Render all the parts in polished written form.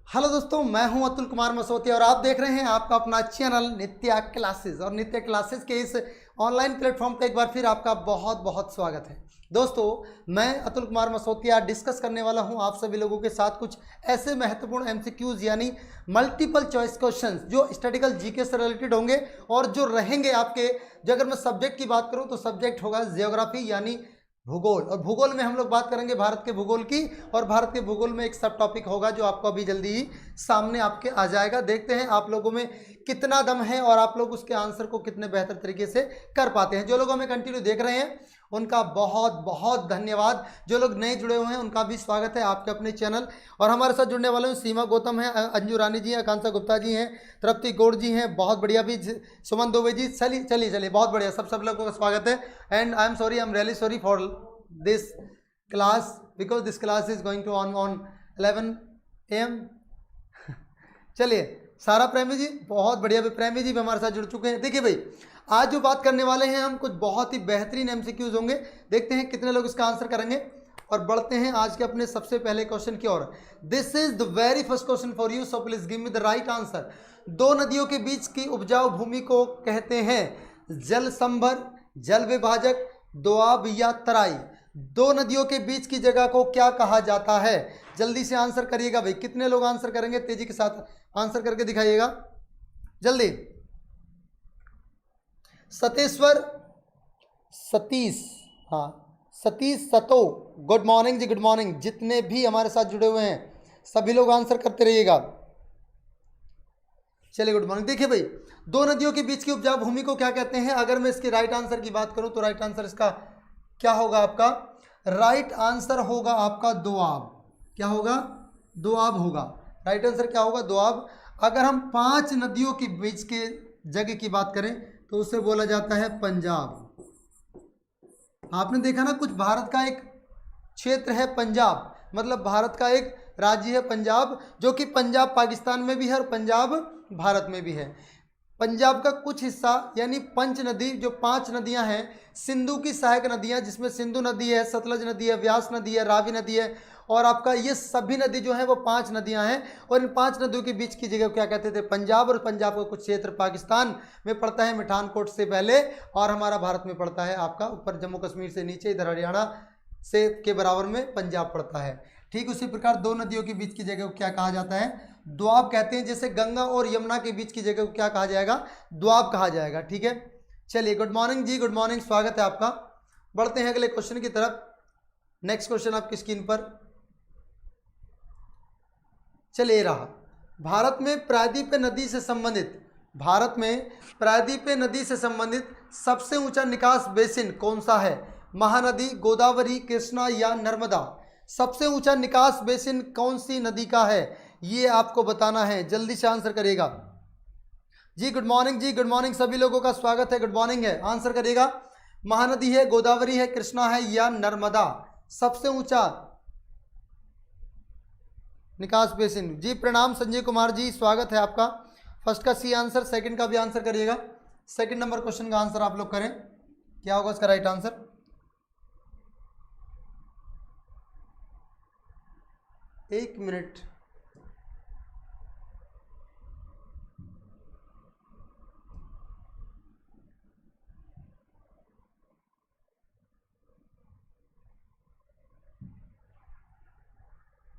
Hello दोस्तों, मैं हूं अतुल कुमार मसोती और आप देख रहे हैं आपका अपना चैनल नित्या क्लासेस। और नित्या क्लासेस के इस ऑनलाइन प्लेटफॉर्म पे एक बार फिर आपका बहुत बहुत स्वागत है। दोस्तों, मैं अतुल कुमार मसोतिया डिस्कस करने वाला हूं आप सभी लोगों के साथ कुछ ऐसे महत्वपूर्ण एमसीक्यूज यानी मल्टीपल चॉइस क्वेश्चंस जो स्टैटिकल जीके से रिलेटेड होंगे और जो रहेंगे आपके। जो अगर मैं सब्जेक्ट की बात करूं तो सब्जेक्ट होगा जियोग्राफी यानी भूगोल। और भूगोल में हम लोग बात करेंगे भारत के भूगोल की, और भारत के भूगोल में एक सब टॉपिक होगा जो आपको अभी जल्दी ही सामने आपके आ जाएगा। देखते हैं आप लोगों में कितना दम है और आप लोग उसके आंसर को कितने बेहतर तरीके से कर पाते हैं। जो लोग हमें कंटिन्यू देख रहे हैं उनका बहुत बहुत धन्यवाद। जो लोग नए जुड़े हुए हैं उनका भी स्वागत है आपके अपने चैनल। और हमारे साथ जुड़ने वाले हैं सीमा गौतम है, अंजू रानी जी हैं, आकांक्षा गुप्ता जी हैं, तृप्ति गौड़ जी हैं, बहुत बढ़िया भी, सुमन दुबे जी। चलिए चलिए चलिए, बहुत बढ़िया, सब लोगों का स्वागत है। And I am really sorry for this class because this class is going to on 11 AM। चलिए, सारा प्रेमी जी बहुत बढ़िया, भी प्रेमी जी भी हमारे साथ जुड़ चुके हैं। देखिए भाई, आज जो बात करने वाले हैं हम कुछ बहुत ही बेहतरीन एमसीक्यूज होंगे। देखते हैं कितने लोग इसका आंसर करेंगे और बढ़ते हैं आज के अपने सबसे पहले क्वेश्चन की ओर। This is the very first question for you, so please give me the right answer. दो नदियों के बीच की उपजाऊ भूमि को कहते हैं जल संभर, जल विभाजक, दोआब या तराई। दो नदियों के बीच की जगह को क्या कहा जाता है? जल्दी से आंसर करिएगा भाई। कितने लोग आंसर करेंगे? तेजी के साथ आंसर करके दिखाइएगा जल्दी। सतेश्वर, सतीश, हाँ सतीश, सतो, गुड मॉर्निंग जी, गुड मॉर्निंग। जितने भी हमारे साथ जुड़े हुए हैं सभी लोग आंसर करते रहिएगा। चलिए, गुड मॉर्निंग। देखिए भाई, दो नदियों के बीच की उपजाऊ भूमि को क्या कहते हैं? अगर मैं इसके राइट आंसर की बात करूं तो राइट आंसर इसका क्या होगा? आपका राइट आंसर होगा आपका दोआब। क्या होगा? दोआब होगा। राइट आंसर क्या होगा? दोआब। अगर हम 5 नदियों के बीच के जगह की बात करें तो उसे बोला जाता है पंजाब। आपने देखा ना, कुछ भारत का एक क्षेत्र है पंजाब, मतलब भारत का एक राज्य है पंजाब, जो कि पंजाब पाकिस्तान में भी है और पंजाब भारत में भी है। पंजाब का कुछ हिस्सा यानी पंच नदी, जो 5 नदियां हैं सिंधु की सहायक नदियां, जिसमें सिंधु नदी है, सतलज नदी है, व्यास नदी है, रावी नदी है, और आपका ये सभी नदी जो है वो 5 नदियां हैं। और इन 5 नदियों के बीच की जगह क्या कहते थे? पंजाब। और पंजाब का कुछ क्षेत्र पाकिस्तान में पड़ता है, मिठानकोट से पहले, और हमारा भारत में पड़ता है आपका ऊपर जम्मू कश्मीर से नीचे, इधर हरियाणा से के बराबर में पंजाब पड़ता है। ठीक उसी प्रकार दो नदियों के बीच की जगह को क्या कहा जाता है? द्वाब कहते हैं। जैसे गंगा और यमुना के बीच की जगह को क्या कहा जाएगा? द्वाब कहा जाएगा। ठीक है, चलिए, गुड मॉर्निंग जी, गुड मॉर्निंग, स्वागत है आपका। बढ़ते हैं अगले क्वेश्चन की तरफ। नेक्स्ट क्वेश्चन आपकी स्क्रीन पर चले रहा। भारत में प्रायद्वीप नदी से संबंधित, भारत में प्रायद्वीप नदी से संबंधित सबसे ऊंचा निकास बेसिन कौन सा है? महानदी, गोदावरी, कृष्णा या नर्मदा? सबसे ऊंचा निकास बेसिन कौन सी नदी का है ये आपको बताना है। जल्दी से आंसर करिएगा जी। गुड मॉर्निंग जी, गुड मॉर्निंग, सभी लोगों का स्वागत है, गुड मॉर्निंग है। आंसर करिएगा। महानदी है, गोदावरी है, कृष्णा है या नर्मदा? सबसे ऊंचा निकास बेसिन। जी प्रणाम संजय कुमार जी, स्वागत है आपका। फर्स्ट का सी आंसर, सेकंड का भी आंसर करिएगा। सेकंड नंबर क्वेश्चन का आंसर आप लोग करें, क्या होगा इसका राइट आंसर? एक मिनट,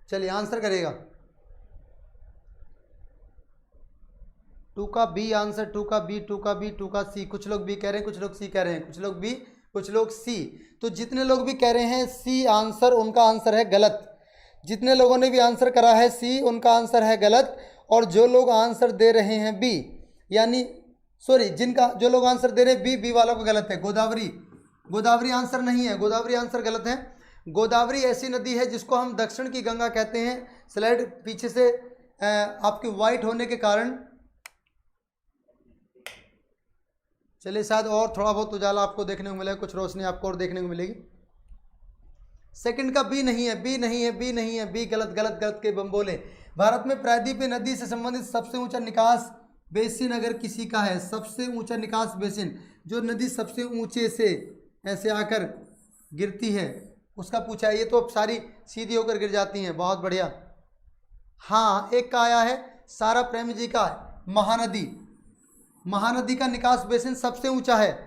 चलिए आंसर करेगा। 2 का बी आंसर, 2 का बी, 2 का बी, 2 का सी। कुछ लोग बी कह रहे हैं, कुछ लोग सी कह रहे हैं, कुछ लोग बी, कुछ लोग सी। तो जितने लोग भी कह रहे हैं सी आंसर, उनका आंसर है गलत। जितने लोगों ने भी आंसर करा है सी, उनका आंसर है गलत। और जो लोग आंसर दे रहे हैं बी, यानी सॉरी, जिनका जो लोग आंसर दे रहे हैं बी, बी वालों को गलत है। गोदावरी, गोदावरी आंसर नहीं है, गोदावरी आंसर गलत है। गोदावरी ऐसी नदी है जिसको हम दक्षिण की गंगा कहते हैं। स्लाइड पीछे से आपकी वाइट होने के कारण, चलिए शायद और थोड़ा बहुत उजाला आपको देखने को मिलेगा, कुछ रोशनी आपको और देखने को मिलेगी। सेकंड का बी नहीं है, बी नहीं है, बी नहीं है, बी गलत गलत गलत के बम बोले। भारत में प्रायद्वीप नदी से संबंधित सबसे ऊंचा निकास बेसिन अगर किसी का है, सबसे ऊंचा निकास बेसिन, जो नदी सबसे ऊंचे से ऐसे आकर गिरती है, उसका पूछा है। ये तो अब सारी सीधी होकर गिर जाती हैं। बहुत बढ़िया। हाँ, एक का आया है सारा प्रेमी जी का, महानदी। महानदी का निकास बेसिन सबसे ऊंचा है।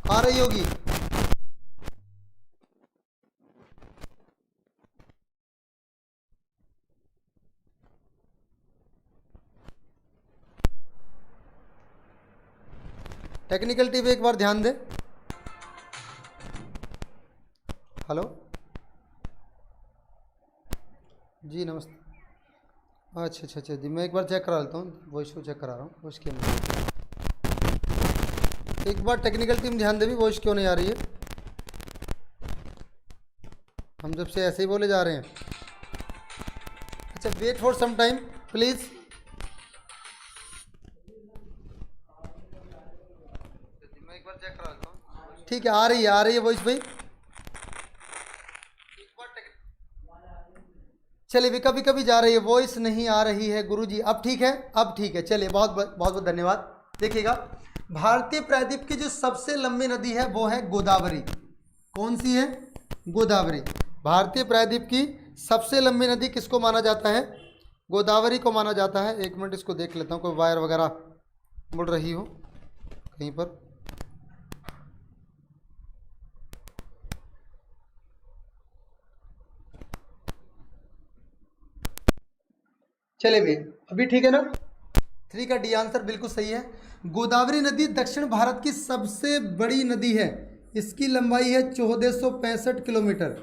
आ रही होगी। टेक्निकल टीम एक बार ध्यान दे। हेलो जी, नमस्ते। अच्छा अच्छा अच्छा जी, मैं एक बार चेक करा लेता हूँ, वॉइस को चेक करा रहा हूँ। वॉइस क्यों नहीं आ रही? एक बार टेक्निकल टीम ध्यान दे भी, वॉइस क्यों नहीं आ रही है? हम जब से ऐसे ही बोले जा रहे हैं। अच्छा, wait for some time please. मैं एक बार चेक करा लेता हूँ। ठीक है, आ रही है वॉइस भाई। चलिए भी कभी कभी जा रही है, वॉइस नहीं आ रही है गुरुजी। अब ठीक है, अब ठीक है। चलिए, बहुत बहुत बहुत धन्यवाद। देखिएगा, भारतीय प्रायद्वीप की जो सबसे लंबी नदी है वो है गोदावरी। कौन सी है? गोदावरी। भारतीय प्रायद्वीप की सबसे लंबी नदी किसको माना जाता है? गोदावरी को माना जाता है। एक मिनट इसको देख लेता हूँ, कोई वायर वगैरह मुड़ रही हो कहीं पर। चलिए भी, अभी ठीक है ना? 3 का डी आंसर बिल्कुल सही है। गोदावरी नदी दक्षिण भारत की सबसे बड़ी नदी है। इसकी लंबाई है 1465 किलोमीटर।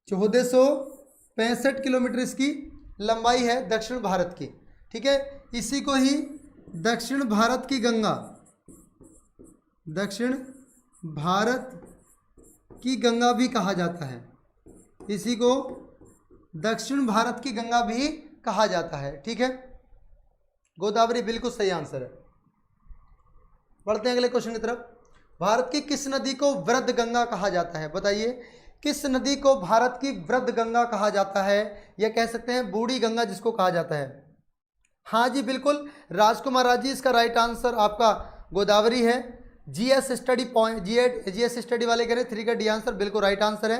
1465 किलोमीटर इसकी लंबाई है दक्षिण भारत की। ठीक है, इसी को ही दक्षिण भारत की गंगा, दक्षिण भारत की गंगा भी कहा जाता है। इसी को दक्षिण भारत की गंगा भी कहा जाता है। ठीक है, गोदावरी बिल्कुल सही आंसर है। बढ़ते हैं अगले क्वेश्चन की तरफ। भारत की किस नदी को वृद्ध गंगा कहा जाता है? बताइए, किस नदी को भारत की वृद्ध गंगा कहा जाता है? यह कह सकते हैं बूढ़ी गंगा जिसको कहा जाता है। हाँ जी, बिल्कुल राजकुमार राज जी, इसका राइट आंसर आपका गोदावरी है। GS study point, GS study वाले कह रहे 3 का डी आंसर बिल्कुल राइट आंसर है।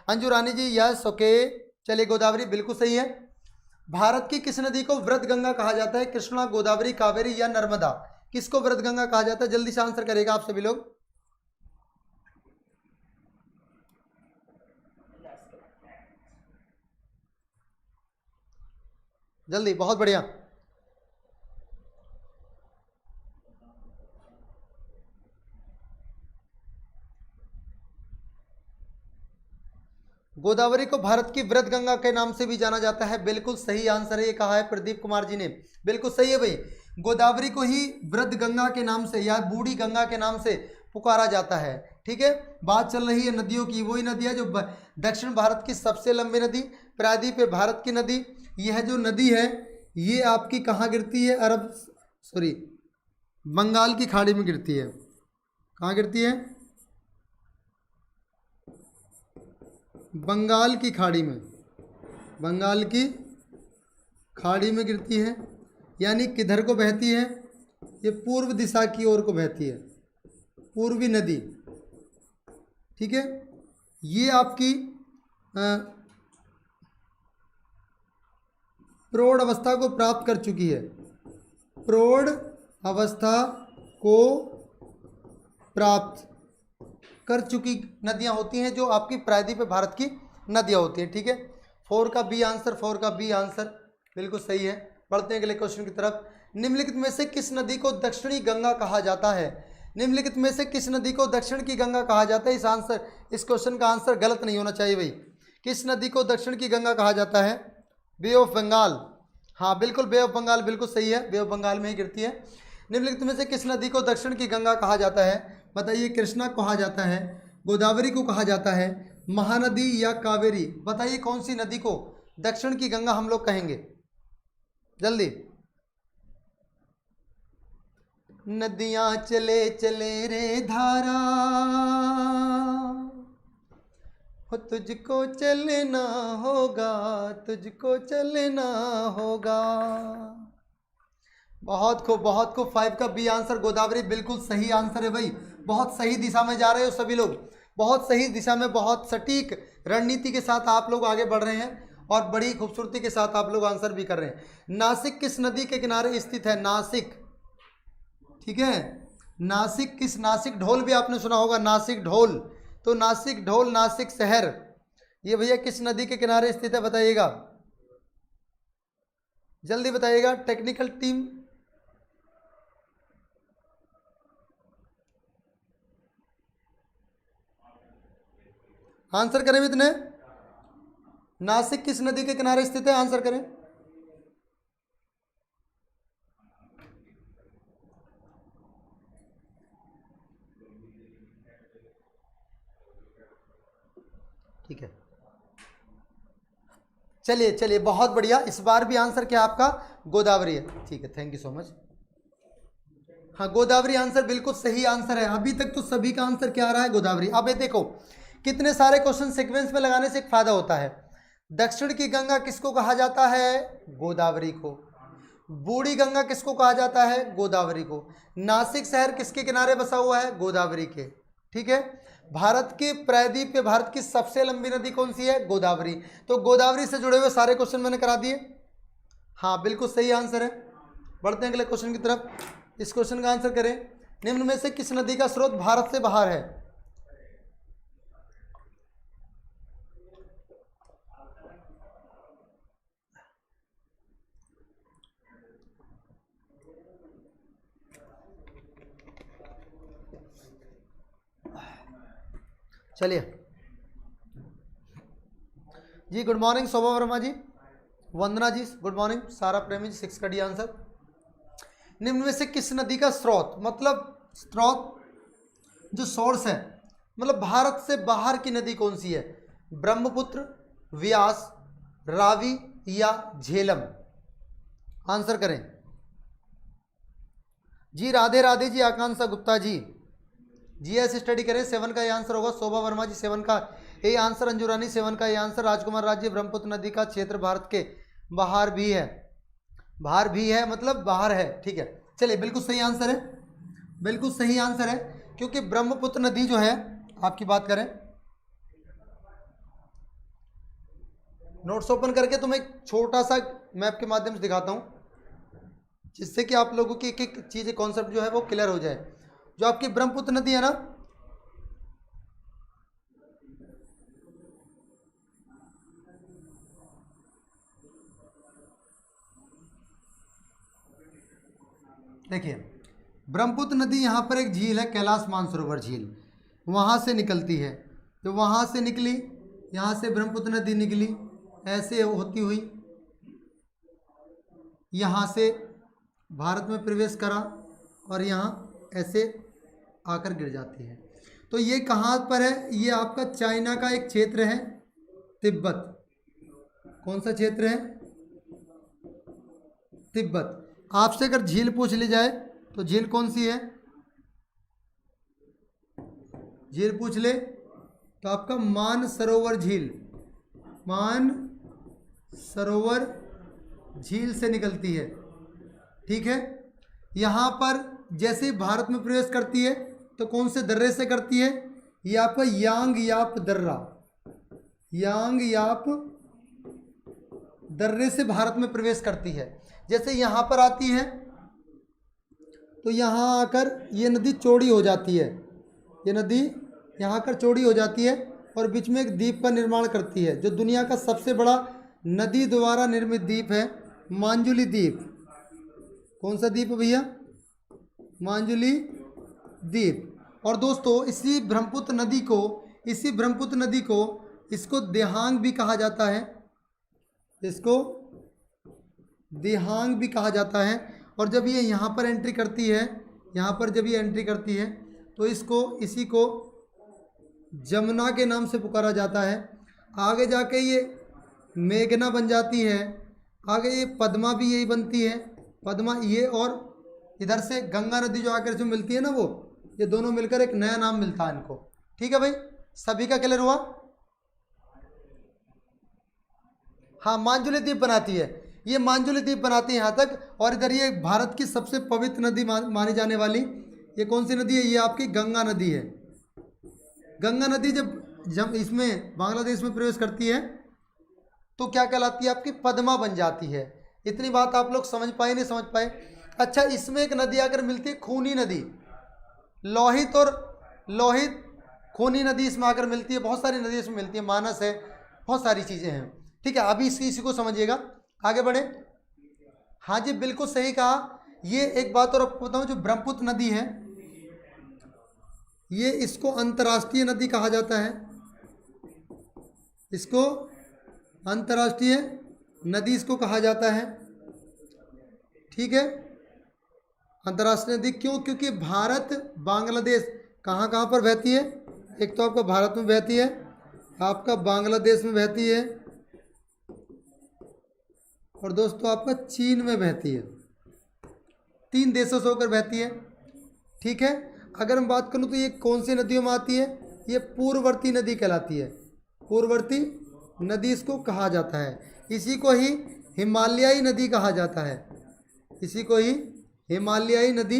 अंजू रानी जी यस, ओके। चलिए, गोदावरी बिल्कुल सही है। भारत की किस नदी को वृद्ध गंगा कहा जाता है? कृष्णा, गोदावरी, कावेरी या नर्मदा? किसको वृद्ध गंगा कहा जाता है? जल्दी से आंसर करेगा आप सभी लोग। जल्दी, बहुत बढ़िया। गोदावरी को भारत की वृद्ध गंगा के नाम से भी जाना जाता है। बिल्कुल सही आंसर है, ये कहा है प्रदीप कुमार जी ने। बिल्कुल सही है भाई, गोदावरी को ही वृद्ध गंगा के नाम से या बूढ़ी गंगा के नाम से पुकारा जाता है। ठीक है, बात चल रही है नदियों की। वही नदी है जो दक्षिण भारत की सबसे लंबी नदी, प्रायद्वीप पे भारत की नदी। यह जो नदी है ये आपकी कहाँ गिरती है? बंगाल की खाड़ी में गिरती है। कहाँ गिरती है? बंगाल की खाड़ी में। बंगाल की खाड़ी में गिरती है। यानी किधर को बहती है? ये पूर्व दिशा की ओर को बहती है, पूर्वी नदी। ठीक है, ये आपकी प्रौढ़ अवस्था को प्राप्त कर चुकी है, प्रौढ़ अवस्था को प्राप्त कर चुकी नदियां होती हैं जो आपकी प्रायद्वीप भारत की नदियां होती हैं। ठीक है, 4 का बी आंसर, 4 का बी आंसर बिल्कुल सही है। बढ़ते हैं अगले क्वेश्चन की तरफ। निम्नलिखित में से किस नदी को दक्षिणी गंगा कहा जाता है? निम्नलिखित में से किस नदी को दक्षिण की गंगा कहा जाता है? इस क्वेश्चन का आंसर गलत नहीं होना चाहिए भाई। किस नदी को दक्षिण की गंगा कहा जाता है? बे ऑफ बंगाल। हाँ बिल्कुल, बे ऑफ बंगाल बिल्कुल सही है, बे ऑफ बंगाल में ही गिरती है। निम्नलिखित में से किस नदी को दक्षिण की गंगा कहा जाता है? बताइए, कृष्णा को कहा जाता है, गोदावरी को कहा जाता है, महानदी या कावेरी? बताइए कौन सी नदी को दक्षिण की गंगा हम लोग कहेंगे? जल्दी। नदियां चले चले रे धारा, हो तुझको चलना होगा, तुझको चलना होगा। बहुत खूब, बहुत खूब। 5 का बी आंसर गोदावरी बिल्कुल सही आंसर है भाई। बहुत सही दिशा में जा रहे हो सभी लोग, बहुत सही दिशा में, बहुत सटीक रणनीति के साथ आप लोग आगे बढ़ रहे हैं और बड़ी खूबसूरती के साथ आप लोग आंसर भी कर रहे हैं। नासिक किस नदी के किनारे स्थित है? नासिक, ठीक है, नासिक किस, नासिक ढोल भी आपने सुना होगा, नासिक ढोल। तो नासिक ढोल, नासिक शहर, ये भैया किस नदी के किनारे स्थित है? बताइएगा, जल्दी बताइएगा टेक्निकल टीम। आंसर करें इतने। नासिक किस नदी के किनारे स्थित है? आंसर करें। ठीक है, चलिए चलिए, बहुत बढ़िया। इस बार भी आंसर क्या आपका? गोदावरी है। ठीक है, थैंक यू सो मच। हाँ, गोदावरी आंसर बिल्कुल सही आंसर है। अभी तक तो सभी का आंसर क्या आ रहा है? गोदावरी। अब ये देखो, कितने सारे क्वेश्चन सीक्वेंस में लगाने से एक फायदा होता है। दक्षिण की गंगा किसको कहा जाता है? गोदावरी को। बूढ़ी गंगा किसको कहा जाता है? गोदावरी को। नासिक शहर किसके किनारे बसा हुआ है? गोदावरी के। ठीक है, भारत के प्रायद्वीप पे भारत की सबसे लंबी नदी कौन सी है? गोदावरी। तो गोदावरी से जुड़े हुए सारे क्वेश्चन मैंने करा दिए। हाँ बिल्कुल सही आंसर है। बढ़ते हैं अगले क्वेश्चन की तरफ। इस क्वेश्चन का आंसर करें। निम्न में से किस नदी का स्रोत भारत से बाहर है? चलिए जी, गुड मॉर्निंग शोभा वर्मा जी, वंदना जी गुड मॉर्निंग, सारा प्रेमी जी 6 का डी आंसर। निम्न में से किस नदी का स्रोत, मतलब स्रोत जो सोर्स है, मतलब भारत से बाहर की नदी कौन सी है? ब्रह्मपुत्र, व्यास, रावी या झेलम? आंसर करें जी। राधे राधे जी, आकांक्षा गुप्ता जी, जीएस स्टडी करें। 7 का ये आंसर होगा। शोभा वर्मा जी 7 का ये आंसर। अंजू रानी 7 का ये आंसर। राजकुमार राज्य, ब्रह्मपुत्र नदी का क्षेत्र भारत के बाहर भी है, बाहर भी है मतलब बाहर है। ठीक है, चलिए बिल्कुल सही आंसर है, बिल्कुल सही आंसर है। क्योंकि ब्रह्मपुत्र नदी जो है, आपकी बात करें, नोट्स ओपन करके तुम्हें एक छोटा सा मैप के माध्यम से दिखाता हूं, जिससे कि आप लोगों की एक एक चीज़, कॉन्सेप्ट जो है वो क्लियर हो जाए। जो आपकी ब्रह्मपुत्र नदी है ना, देखिए ब्रह्मपुत्र नदी यहाँ पर एक झील है, कैलाश मानसरोवर झील, वहाँ से निकलती है। तो वहाँ से निकली, यहाँ से ब्रह्मपुत्र नदी निकली, ऐसे होती हुई यहाँ से भारत में प्रवेश करा और यहाँ ऐसे आकर गिर जाती है। तो ये कहाँ पर है? ये आपका चाइना का एक क्षेत्र है, तिब्बत। कौन सा क्षेत्र है? तिब्बत। आपसे अगर झील पूछ ली जाए तो झील कौन सी है? झील पूछ ले तो आपका मानसरोवर झील, मानसरोवर झील से निकलती है। ठीक है, यहाँ पर जैसे भारत में प्रवेश करती है तो कौन से दर्रे से करती है? ये आपका यांग याप दर्रा, यांग याप दर्रे से भारत में प्रवेश करती है। जैसे यहाँ पर आती है तो यहाँ आकर ये नदी चौड़ी हो जाती है, ये नदी यहाँ आकर चौड़ी हो जाती है और बीच में एक द्वीप का निर्माण करती है, जो दुनिया का सबसे बड़ा नदी द्वारा निर्मित द्वीप है, मांजुली द्वीप। कौन सा द्वीप है भैया? मांजुली द्वीप। और दोस्तों इसी ब्रह्मपुत्र नदी को इसको देहांग भी कहा जाता है, इसको देहांग भी कहा जाता है। और जब ये यहाँ पर एंट्री करती है, यहाँ पर जब ये एंट्री करती है तो इसी को जमुना के नाम से पुकारा जाता है। आगे जाके ये मेघना बन जाती है, आगे ये पद्मा भी यही बनती है, पद्मा ये, और इधर से गंगा नदी जो आकर जो मिलती है ना, वो ये दोनों मिलकर एक नया नाम मिलता है इनको। ठीक है भाई, सभी का क्लियर हुआ? हाँ, मांजुली द्वीप बनाती है, ये मांजुली द्वीप बनाती है यहाँ तक। और इधर ये भारत की सबसे पवित्र नदी मानी जाने वाली ये कौन सी नदी है? ये आपकी गंगा नदी है। गंगा नदी जब इसमें बांग्लादेश में प्रवेश करती है तो क्या कहलाती है? आपकी पद्मा बन जाती है। इतनी बात आप लोग समझ पाए नहीं समझ पाए? अच्छा, इसमें एक नदी आकर मिलती है, खूनी नदी, लोहित खूनी नदी इसमें आकर मिलती है। बहुत सारी नदी इसमें मिलती है, मानस है, बहुत सारी चीज़ें हैं। ठीक है, अभी इसी को समझिएगा, आगे बढ़े। हाँ जी, बिल्कुल सही कहा। ये एक बात और आपको बताऊँ, जो ब्रह्मपुत्र नदी है ये इसको अंतर्राष्ट्रीय नदी कहा जाता है, इसको अंतर्राष्ट्रीय नदी इसको कहा जाता है। ठीक है, अंतर्राष्ट्रीय नदी क्यों? क्योंकि भारत बांग्लादेश कहाँ कहाँ पर बहती है? एक तो आपका भारत में बहती है, आपका बांग्लादेश में बहती है, और दोस्तों आपका चीन में बहती है। 3 देशों से होकर बहती है। ठीक है, अगर मैं बात करूँ तो ये कौन सी नदियों में आती है? ये पूर्ववर्ती नदी कहलाती है, पूर्ववर्ती नदी इसको कहा जाता है। इसी को ही हिमालयी नदी कहा जाता है, इसी को ही हिमालयी नदी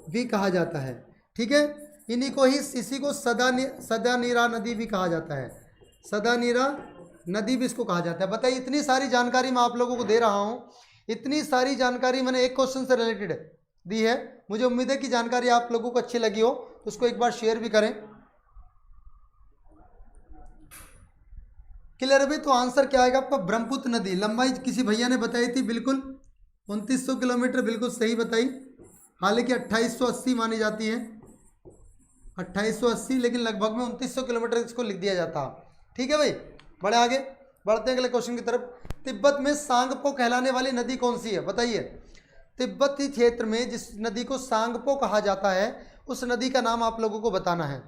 भी कहा जाता है। ठीक है, इसी को सदानीरा नदी भी कहा जाता है, सदानीरा नदी भी इसको कहा जाता है। बताइए, इतनी सारी जानकारी मैं आप लोगों को दे रहा हूँ, इतनी सारी जानकारी मैंने एक क्वेश्चन से रिलेटेड दी है। मुझे उम्मीद है कि जानकारी आप लोगों को अच्छी लगी हो, तो उसको एक बार शेयर भी करें। क्लियर है भाई? तो आंसर क्या आएगा आपका? ब्रह्मपुत्र नदी। लंबाई किसी भैया ने बताई थी, बिल्कुल 2900 किलोमीटर, बिल्कुल सही बताई। हालांकि 2880 मानी जाती है, 2880, लेकिन लगभग में 2900 किलोमीटर इसको लिख दिया जाता। ठीक है भाई, बड़े आगे बढ़ते हैं अगले क्वेश्चन की तरफ। तिब्बत में सांगपो कहलाने वाली नदी कौन सी है? बताइए। तिब्बती क्षेत्र में जिस नदी को सांगपो कहा जाता है, उस नदी का नाम आप लोगों को बताना है।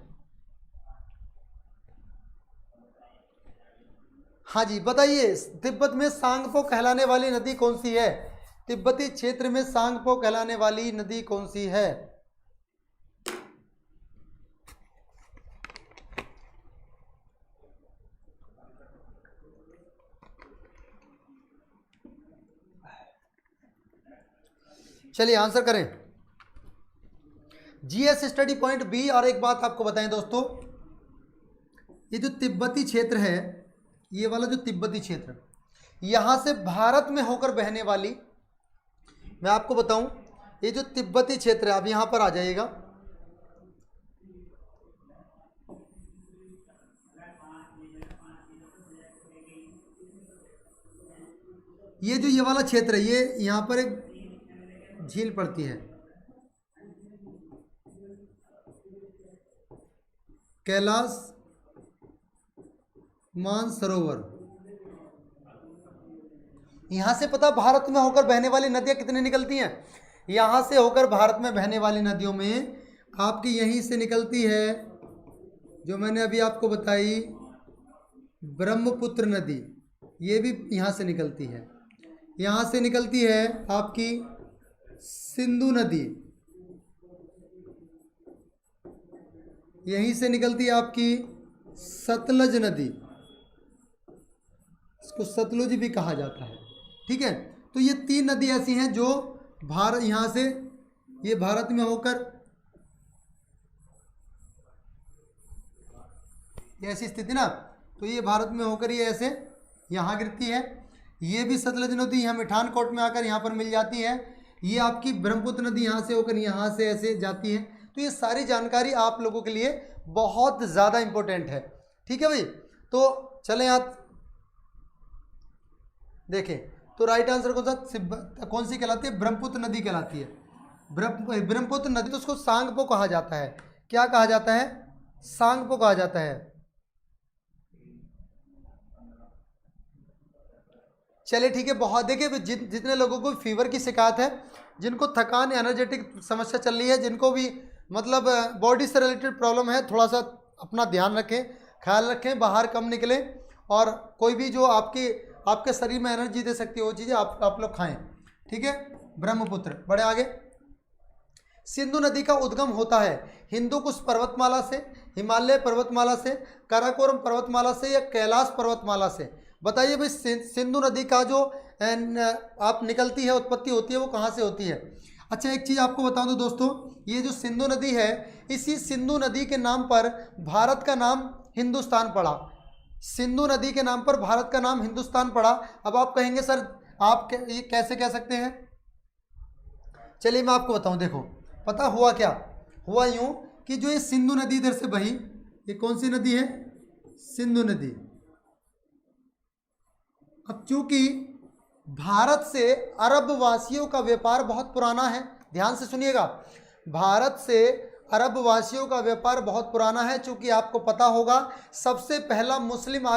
हाँ जी, बताइए, तिब्बत में सांगपो कहलाने वाली नदी कौन सी है? तिब्बती क्षेत्र में सांगपो कहलाने वाली नदी कौन सी है? चलिए आंसर करें। GS study point B. और एक बात आपको बताएं दोस्तों, ये जो तिब्बती क्षेत्र है, ये वाला जो तिब्बती क्षेत्र, यहाँ से भारत में होकर बहने वाली, मैं आपको बताऊं, ये जो तिब्बती क्षेत्र है, आप यहाँ पर आ जाइएगा, ये वाला क्षेत्र है, ये यहाँ पर एक झील पड़ती है, कैलाश मानसरोवर। यहां से पता भारत में होकर बहने वाली नदियां कितनी निकलती हैं? यहां से होकर भारत में बहने वाली नदियों में आपकी यहीं से निकलती है, जो मैंने अभी आपको बताई, ब्रह्मपुत्र नदी, ये भी यहां से निकलती है। यहां से निकलती है आपकी सिंधु नदी, यहीं से निकलती है आपकी सतलज नदी, इसको सतलुज भी कहा जाता है। ठीक है, तो ये 3 नदी ऐसी हैं जो भारत, यहाँ से ये भारत में होकर, ये ऐसी स्थिति ना, तो ये भारत में होकर ये ऐसे यहाँ गिरती है। ये भी सतलज नदी यहाँ मिठानकोट में आकर यहाँ पर मिल जाती है। ये आपकी ब्रह्मपुत्र नदी यहाँ से होकर यहाँ से ऐसे जाती है। तो ये सारी जानकारी आप लोगों के लिए बहुत ज़्यादा इम्पोर्टेंट है। ठीक है भाई, तो चलें आप देखें। तो राइट आंसर कौन सी कहलाती है? ब्रह्मपुत्र नदी कहलाती है। ब्रह्मपुत्र नदी, तो उसको सांगपो कहा जाता है। क्या कहा जाता है? सांगपो कहा जाता है। चलिए ठीक है, बहुत देखिए जितने लोगों को फीवर की शिकायत है, जिनको थकान एनर्जेटिक समस्या चल रही है, जिनको भी मतलब बॉडी से रिलेटेड प्रॉब्लम है, थोड़ा सा अपना ध्यान रखें, ख्याल रखें, बाहर कम निकलें, और कोई भी जो आपके शरीर में एनर्जी दे सकती है वो चीज़ें आप लोग खाएं। ठीक है, ब्रह्मपुत्र। बड़े आगे। सिंधु नदी का उद्गम होता है हिंदू कुश पर्वतमाला से, हिमालय पर्वतमाला से, काराकोरम पर्वतमाला से, या कैलाश पर्वतमाला से? बताइए भाई, सिंधु नदी का जो आप निकलती है, उत्पत्ति होती है, वो कहाँ से होती है? अच्छा, एक चीज़ आपको बता दूं दोस्तों, ये जो सिंधु नदी है, इसी सिंधु नदी के नाम पर भारत का नाम हिंदुस्तान पड़ा। सिंधु नदी के नाम पर भारत का नाम हिंदुस्तान पड़ा। अब आप कहेंगे सर आप ये कैसे कह सकते हैं? चलिए मैं आपको बताऊं। देखो, पता हुआ क्या? हुआ यूं कि जो ये सिंधु नदी इधर से बही, ये कौन सी नदी है? सिंधु नदी। अब चूंकि भारत से अरब वासियों का व्यापार बहुत पुराना है, ध्यान से सुनिएगा, भारत से अरब वासियों का व्यापार बहुत पुराना है। चूंकि आपको पता होगा सबसे पहला मुस्लिम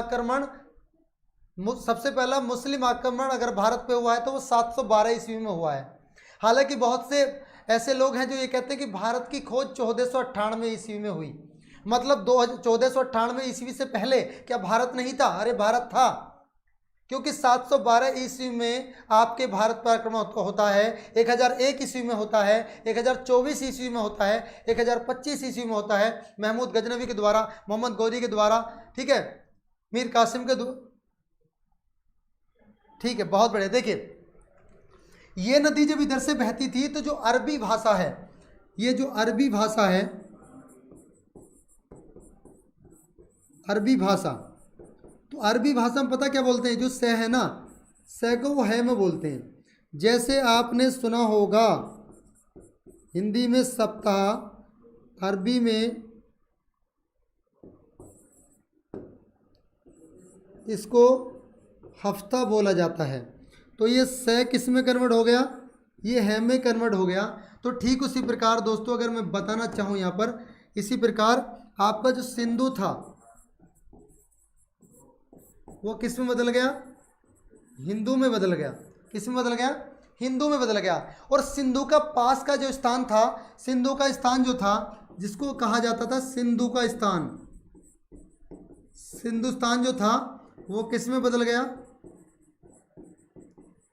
आक्रमण अगर भारत पे हुआ है तो वो 712 ईस्वी में हुआ है। हालांकि बहुत से ऐसे लोग हैं जो ये कहते हैं कि भारत की खोज 1498 ईस्वी में हुई। मतलब 1498 ईस्वी से पहले क्या भारत नहीं था? अरे भारत था, क्योंकि 712 ईस्वी में आपके भारत पर आक्रमण होता है, 1001 ईस्वी में होता है, 1024 ईस्वी में होता है, 1025 ईस्वी में होता है, महमूद गजनवी के द्वारा, मोहम्मद गौरी के द्वारा, ठीक है, मीर कासिम के ठीक है, बहुत बढ़िया। देखिए, ये नदी जब इधर से बहती थी तो जो अरबी भाषा है, ये जो अरबी भाषा है, अरबी भाषा, तो अरबी भाषा में पता क्या बोलते हैं? जो से है ना, से को वो है में बोलते हैं। जैसे आपने सुना होगा हिंदी में सप्ताह, अरबी में इसको हफ्ता बोला जाता है। तो ये से किस में कन्वर्ट हो गया? ये है में कन्वर्ट हो गया। तो ठीक उसी प्रकार दोस्तों, अगर मैं बताना चाहूँ यहाँ पर, इसी प्रकार आपका जो सिंधु था वो किस में बदल गया? हिंदू में बदल गया। किस में बदल गया? हिंदू में बदल गया। और सिंधु का पास का जो स्थान था, सिंधु का स्थान जो था, जिसको कहा जाता था सिंधु का स्थान, सिंधुस्तान जो था वो किस में बदल गया?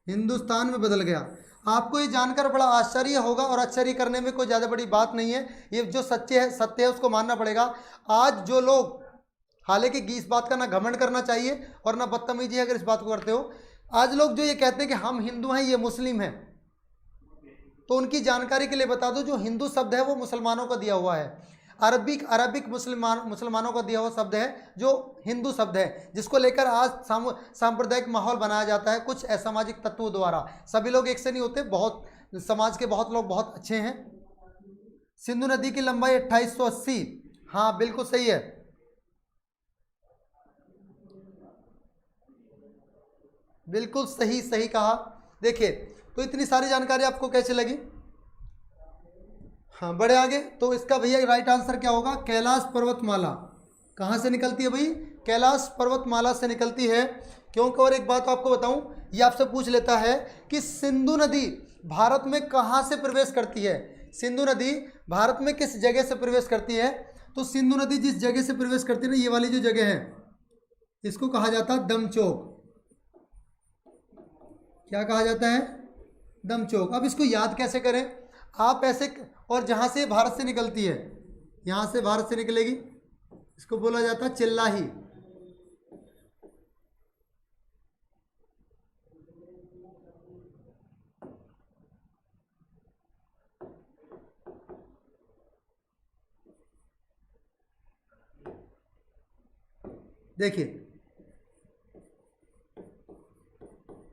हिंदुस्तान में बदल गया। आपको ये जानकर बड़ा आश्चर्य होगा, और आश्चर्य करने में कोई ज़्यादा बड़ी बात नहीं है। ये जो सत्य है उसको मानना पड़ेगा। आज जो लोग, हालांकि इस बात का ना घमंड करना चाहिए और ना बदतमीजी अगर इस बात को करते हो, आज लोग जो ये कहते हैं कि हम हिंदू हैं, ये मुस्लिम हैं, तो उनकी जानकारी के लिए बता दो, जो हिंदू शब्द है वो मुसलमानों का दिया हुआ है। अरबिक मुसलमानों का दिया हुआ शब्द है, जो हिंदू शब्द है, जिसको लेकर आज सांप्रदायिक माहौल बनाया जाता है कुछ असामाजिक तत्वों द्वारा। सभी लोग एक से नहीं होते, बहुत समाज के बहुत लोग बहुत अच्छे हैं। सिंधु नदी की लंबाई 2880, हाँ बिल्कुल सही है। बिल्कुल सही कहा। देखिए, तो इतनी सारी जानकारी आपको कैसे लगी? हाँ, बड़े आगे। तो इसका भैया राइट आंसर क्या होगा? कैलाश पर्वतमाला। कहाँ से निकलती है भाई? कैलाश पर्वतमाला से निकलती है। क्योंकि और एक बात आपको बताऊं, ये आपसे पूछ लेता है कि सिंधु नदी भारत में कहाँ से प्रवेश करती है? सिंधु नदी भारत में किस जगह से प्रवेश करती है? तो सिंधु नदी जिस जगह से प्रवेश करती है ना, ये वाली जो जगह है, इसको कहा जाता है दमचौक। क्या कहा जाता है? दमचौक। अब इसको याद कैसे करें आप? ऐसे, और जहाँ से भारत से निकलती है, यहाँ से भारत से निकलेगी, इसको बोला जाता है चिल्लाही। देखिए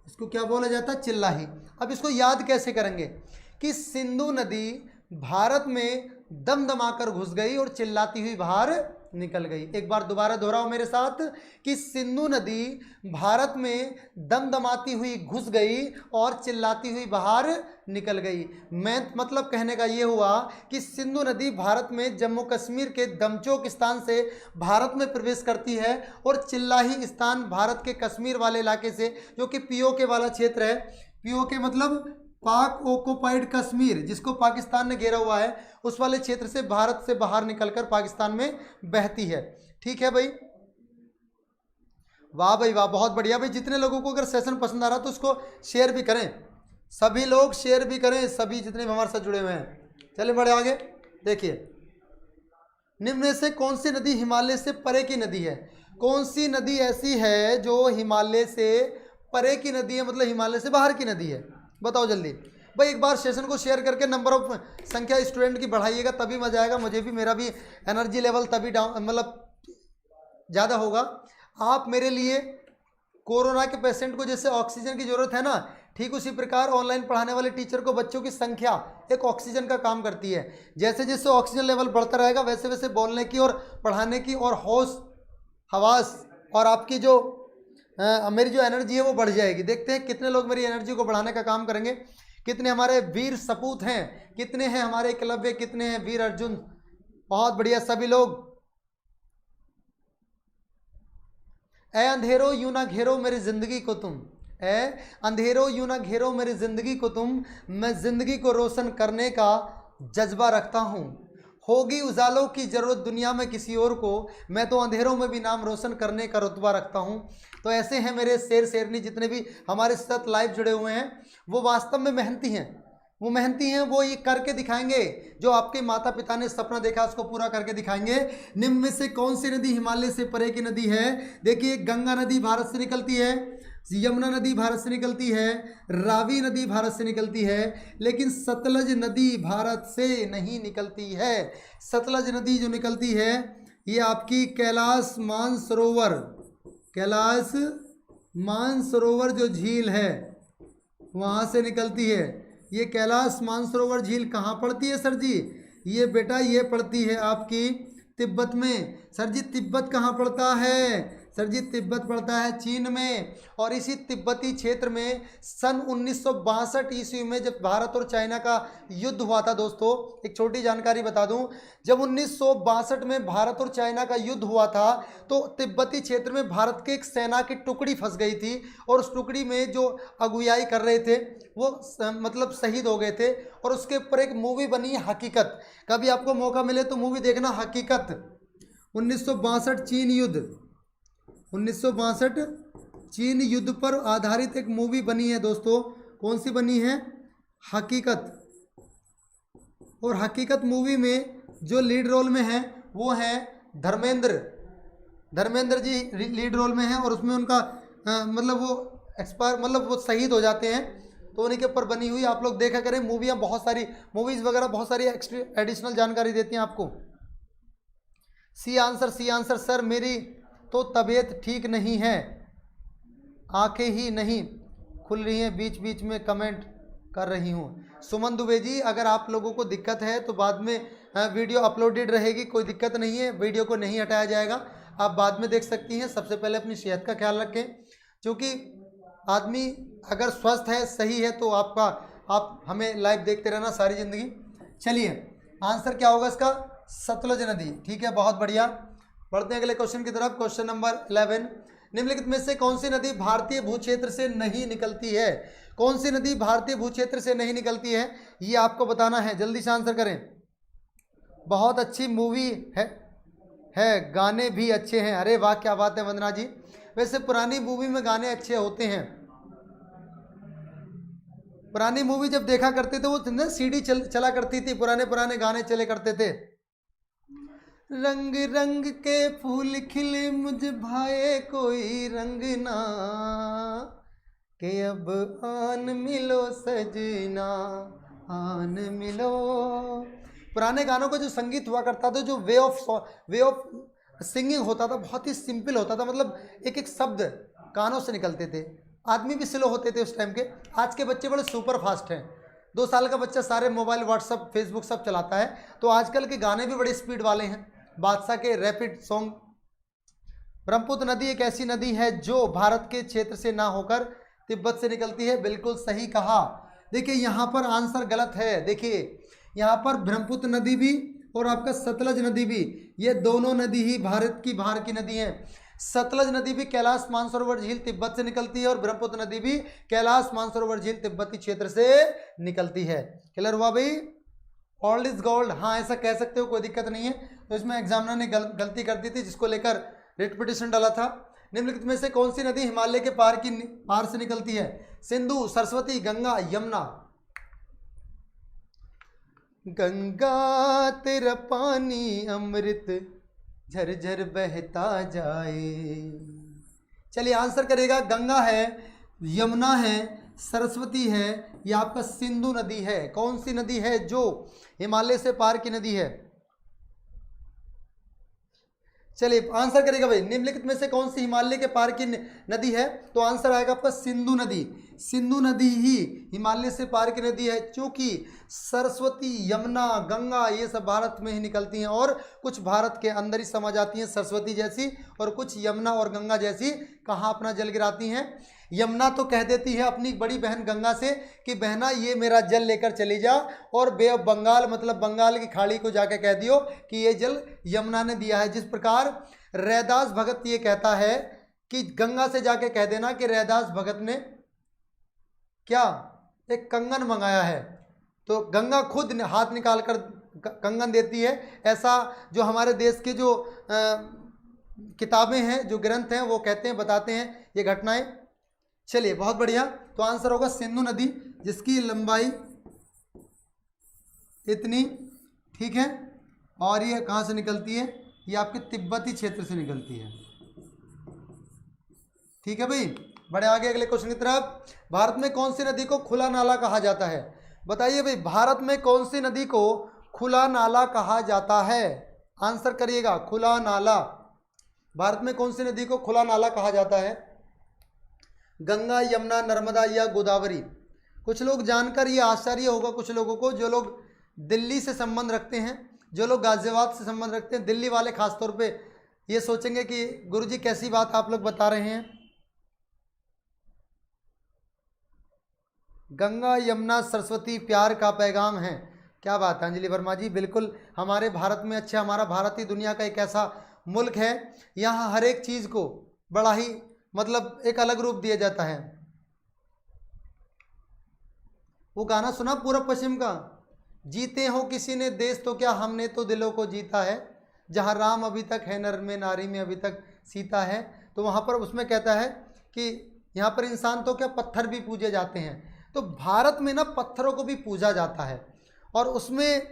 इसको क्या बोला जाता है, चिल्लाही। अब इसको याद कैसे करेंगे कि सिंधु नदी भारत में दमदमाकर घुस गई और चिल्लाती हुई बाहर निकल गई। एक बार दोबारा दोहराओ मेरे साथ कि सिंधु नदी भारत में दमदमाती हुई घुस गई और चिल्लाती हुई बाहर निकल गई। मैं मतलब कहने का ये हुआ कि सिंधु नदी भारत में जम्मू कश्मीर के दमचोक स्थान से भारत में प्रवेश करती है और चिल्लाही स्थान भारत के कश्मीर वाले इलाके से, जो कि पीओके वाला क्षेत्र है, पीओके मतलब पाक ऑक्युपाइड कश्मीर, जिसको पाकिस्तान ने घेरा हुआ है, उस वाले क्षेत्र से भारत से बाहर निकलकर पाकिस्तान में बहती है। ठीक है भाई, वाह भाई वाह, बहुत बढ़िया भाई। जितने लोगों को अगर सेशन पसंद आ रहा तो उसको शेयर भी करें, सभी लोग शेयर भी करें, सभी जितने भी हमारे साथ जुड़े हुए हैं। चलिए बढ़े आगे। देखिए निम्न में से कौन सी नदी हिमालय से परे की नदी है? कौन सी नदी ऐसी है जो हिमालय से परे की नदी है, मतलब हिमालय से बाहर की नदी है? बताओ जल्दी भाई। एक बार सेशन को शेयर करके नंबर ऑफ संख्या स्टूडेंट की बढ़ाइएगा, तभी मजा आएगा, मुझे भी, मेरा भी एनर्जी लेवल तभी डाउन मतलब ज़्यादा होगा। आप मेरे लिए कोरोना के पेशेंट को जैसे ऑक्सीजन की ज़रूरत है ना, ठीक उसी प्रकार ऑनलाइन पढ़ाने वाले टीचर को बच्चों की संख्या एक ऑक्सीजन का काम करती है। जैसे जैसे ऑक्सीजन लेवल बढ़ता रहेगा वैसे वैसे बोलने की और पढ़ाने की और होश हवास और आपकी जो मेरी जो एनर्जी है वो बढ़ जाएगी। देखते हैं कितने लोग मेरी एनर्जी को बढ़ाने का काम करेंगे, कितने हमारे वीर सपूत हैं, कितने हैं हमारे एकलव्य, कितने हैं वीर अर्जुन। बहुत बढ़िया सभी लोग। ए अंधेरो यूं ना घेरो मेरी जिंदगी को तुम, ए अंधेरो यूं ना घेरो मेरी जिंदगी को तुम, मैं जिंदगी को रोशन करने का जज्बा रखता हूँ। होगी उजालों की ज़रूरत दुनिया में किसी और को, मैं तो अंधेरों में भी नाम रोशन करने का रुतबा रखता हूँ। तो ऐसे हैं मेरे शेर शेरनी जितने भी हमारे साथ लाइव जुड़े हुए हैं, वो वास्तव में मेहनती हैं, वो मेहनती हैं, वो ये करके दिखाएंगे जो आपके माता पिता ने सपना देखा उसको पूरा करके दिखाएंगे। निम्न में से कौन सी नदी हिमालय से परे की नदी है? देखिए गंगा नदी भारत से निकलती है, यमुना नदी भारत से निकलती है, रावी नदी भारत से निकलती है, लेकिन सतलज नदी भारत से नहीं निकलती है। सतलज नदी जो निकलती है ये आपकी कैलाश मानसरोवर, कैलाश मानसरोवर जो झील है वहाँ से निकलती है। ये कैलाश मानसरोवर झील कहाँ पड़ती है सर जी? ये बेटा ये पड़ती है आपकी तिब्बत में। सर जी तिब्बत कहाँ पड़ता है? सर जी तिब्बत पड़ता है चीन में। और इसी तिब्बती क्षेत्र में सन 1962 ईस्वी में जब भारत और चाइना का युद्ध हुआ था, दोस्तों एक छोटी जानकारी बता दूं, जब 1962 में भारत और चाइना का युद्ध हुआ था तो तिब्बती क्षेत्र में भारत के एक सेना की टुकड़ी फंस गई थी और उस टुकड़ी में जो अगुवाई कर रहे थे वो मतलब शहीद हो गए थे। और उसके ऊपर एक मूवी बनी हकीकत, कभी आपको मौका मिले तो मूवी देखना हकीकत। 1962 चीन युद्ध, 1962 चीन युद्ध पर आधारित एक मूवी बनी है दोस्तों। कौन सी बनी है? हकीकत। और हकीकत मूवी में जो लीड रोल में है वो है धर्मेंद्र जी लीड रोल में है। और उसमें उनका मतलब वो एक्सपायर मतलब वो शहीद हो जाते हैं, तो उन्हीं के ऊपर बनी हुई। आप लोग देखा करें मूवियाँ, बहुत सारी मूवीज़ वगैरह बहुत सारी एडिशनल जानकारी देती हैं आपको। सी आंसर सर मेरी तो तबीयत ठीक नहीं है, आंखें ही नहीं खुल रही हैं, बीच बीच में कमेंट कर रही हूँ। सुमन दुबे जी अगर आप लोगों को दिक्कत है तो बाद में वीडियो अपलोडेड रहेगी, कोई दिक्कत नहीं है, वीडियो को नहीं हटाया जाएगा, आप बाद में देख सकती हैं। सबसे पहले अपनी सेहत का ख्याल रखें, क्योंकि आदमी अगर स्वस्थ है सही है तो आप हमें लाइव देखते रहना सारी ज़िंदगी। चलिए आंसर क्या होगा इसका? सतलज नदी। ठीक है, बहुत बढ़िया। बढ़ते हैं अगले क्वेश्चन की तरफ। क्वेश्चन नंबर 11, निम्नलिखित में से कौन सी नदी भारतीय भूक्षेत्र से नहीं निकलती है? कौन सी नदी भारतीय भूक्षेत्र से नहीं निकलती है ये आपको बताना है, जल्दी से आंसर करें। बहुत अच्छी मूवी है, गाने भी अच्छे हैं। अरे वाह क्या बात है वंदना जी। वैसे पुरानी मूवी में गाने अच्छे होते हैं। पुरानी मूवी जब देखा करते थे वो सीडी चला करती थी, पुराने गाने चले करते थे। रंग रंग के फूल खिले मुझ भाए कोई रंग ना, के अब आन मिलो सजना आन मिलो। पुराने गानों का जो संगीत हुआ करता था, जो वे ऑफ सिंगिंग होता था बहुत ही सिंपल होता था, मतलब एक एक शब्द कानों से निकलते थे। आदमी भी स्लो होते थे उस टाइम के। आज के बच्चे बड़े सुपर फास्ट हैं। 2 साल का बच्चा सारे मोबाइल, व्हाट्सअप, फेसबुक सब चलाता है। तो आजकल के गाने भी बड़े स्पीड वाले हैं, बादशाह के रैपिड सॉन्ग। ब्रह्मपुत्र नदी एक ऐसी नदी है जो भारत के क्षेत्र से ना होकर तिब्बत से निकलती है। बिल्कुल सही कहा। देखिए यहाँ पर आंसर गलत है। देखिए यहाँ पर ब्रह्मपुत्र नदी भी और आपका सतलज नदी भी, ये दोनों नदी ही भारत की बाहर की नदी हैं। सतलज नदी भी कैलाश मानसरोवर झील तिब्बत से निकलती है और ब्रह्मपुत्र नदी भी कैलाश मानसरोवर झील तिब्बती क्षेत्र से निकलती है। क्लियर हुआ भाई? ओल्ड इज गोल्ड, हाँ ऐसा कह सकते हो, कोई दिक्कत नहीं है। तो इसमें एग्जामिनर ने गलती कर दी थी, जिसको लेकर रिट पिटीशन डाला था। निम्नलिखित में से कौन सी नदी हिमालय के पार से निकलती है? सिंधु, सरस्वती, गंगा, यमुना। गंगा तेरा पानी अमृत झरझर बहता जाए। चलिए आंसर करेगा। गंगा है, यमुना है, सरस्वती है, या आपका सिंधु नदी है। कौन सी नदी है जो हिमालय से पार की नदी है? चलिए आंसर करेगा भाई। निम्नलिखित में से कौन सी हिमालय के पार की नदी है? तो आंसर आएगा आपका सिंधु नदी। सिंधु नदी ही हिमालय से पार की नदी है, क्योंकि सरस्वती, यमुना, गंगा ये सब भारत में ही निकलती हैं और कुछ भारत के अंदर ही समा जाती हैं, सरस्वती जैसी, और कुछ यमुना और गंगा जैसी कहाँ अपना जल गिराती हैं। यमुना तो कह देती है अपनी बड़ी बहन गंगा से कि बहना ये मेरा जल लेकर चली जा, और बे ऑफ बंगाल मतलब बंगाल की खाड़ी को जाके कह दियो कि ये जल यमुना ने दिया है। जिस प्रकार रैदास भगत ये कहता है कि गंगा से जाके कह देना कि रैदास भगत ने क्या एक कंगन मंगाया है, तो गंगा खुद हाथ निकाल कर कंगन देती है। ऐसा जो हमारे देश के जो किताबें हैं, जो ग्रंथ हैं, वो कहते हैं, बताते हैं ये घटनाएं। चलिए बहुत बढ़िया। तो आंसर होगा सिंधु नदी, जिसकी लंबाई इतनी, ठीक है, और ये कहाँ से निकलती है? ये आपके तिब्बती क्षेत्र से निकलती है। ठीक है भाई, बड़े आगे अगले क्वेश्चन की तरफ। भारत में कौन सी नदी को खुला नाला कहा जाता है? बताइए भाई, भारत में कौन सी नदी को खुला नाला कहा जाता है? आंसर करिएगा। खुला नाला, भारत में कौन सी नदी को खुला नाला कहा जाता है? गंगा, यमुना, नर्मदा या गोदावरी? कुछ लोग जानकर ये आश्चर्य होगा कुछ लोगों को, जो लोग दिल्ली से संबंध रखते हैं, जो लोग गाजियाबाद से संबंध रखते हैं, दिल्ली वाले खासतौर पे ये सोचेंगे कि गुरुजी कैसी बात आप लोग बता रहे हैं। गंगा, यमुना, सरस्वती प्यार का पैगाम है। क्या बात है अंजलि वर्मा जी, बिल्कुल हमारे भारत में। अच्छा, हमारा भारत ही दुनिया का एक ऐसा मुल्क है, यहाँ हर एक चीज़ को बड़ा ही मतलब एक अलग रूप दिया जाता है। वो गाना सुना पूरब पश्चिम का, जीते हो किसी ने देश तो क्या हमने तो दिलों को जीता है, जहाँ राम अभी तक है नर में, नारी में अभी तक सीता है। तो वहाँ पर उसमें कहता है कि यहाँ पर इंसान तो क्या पत्थर भी पूजे जाते हैं। तो भारत में ना पत्थरों को भी पूजा जाता है, और उसमें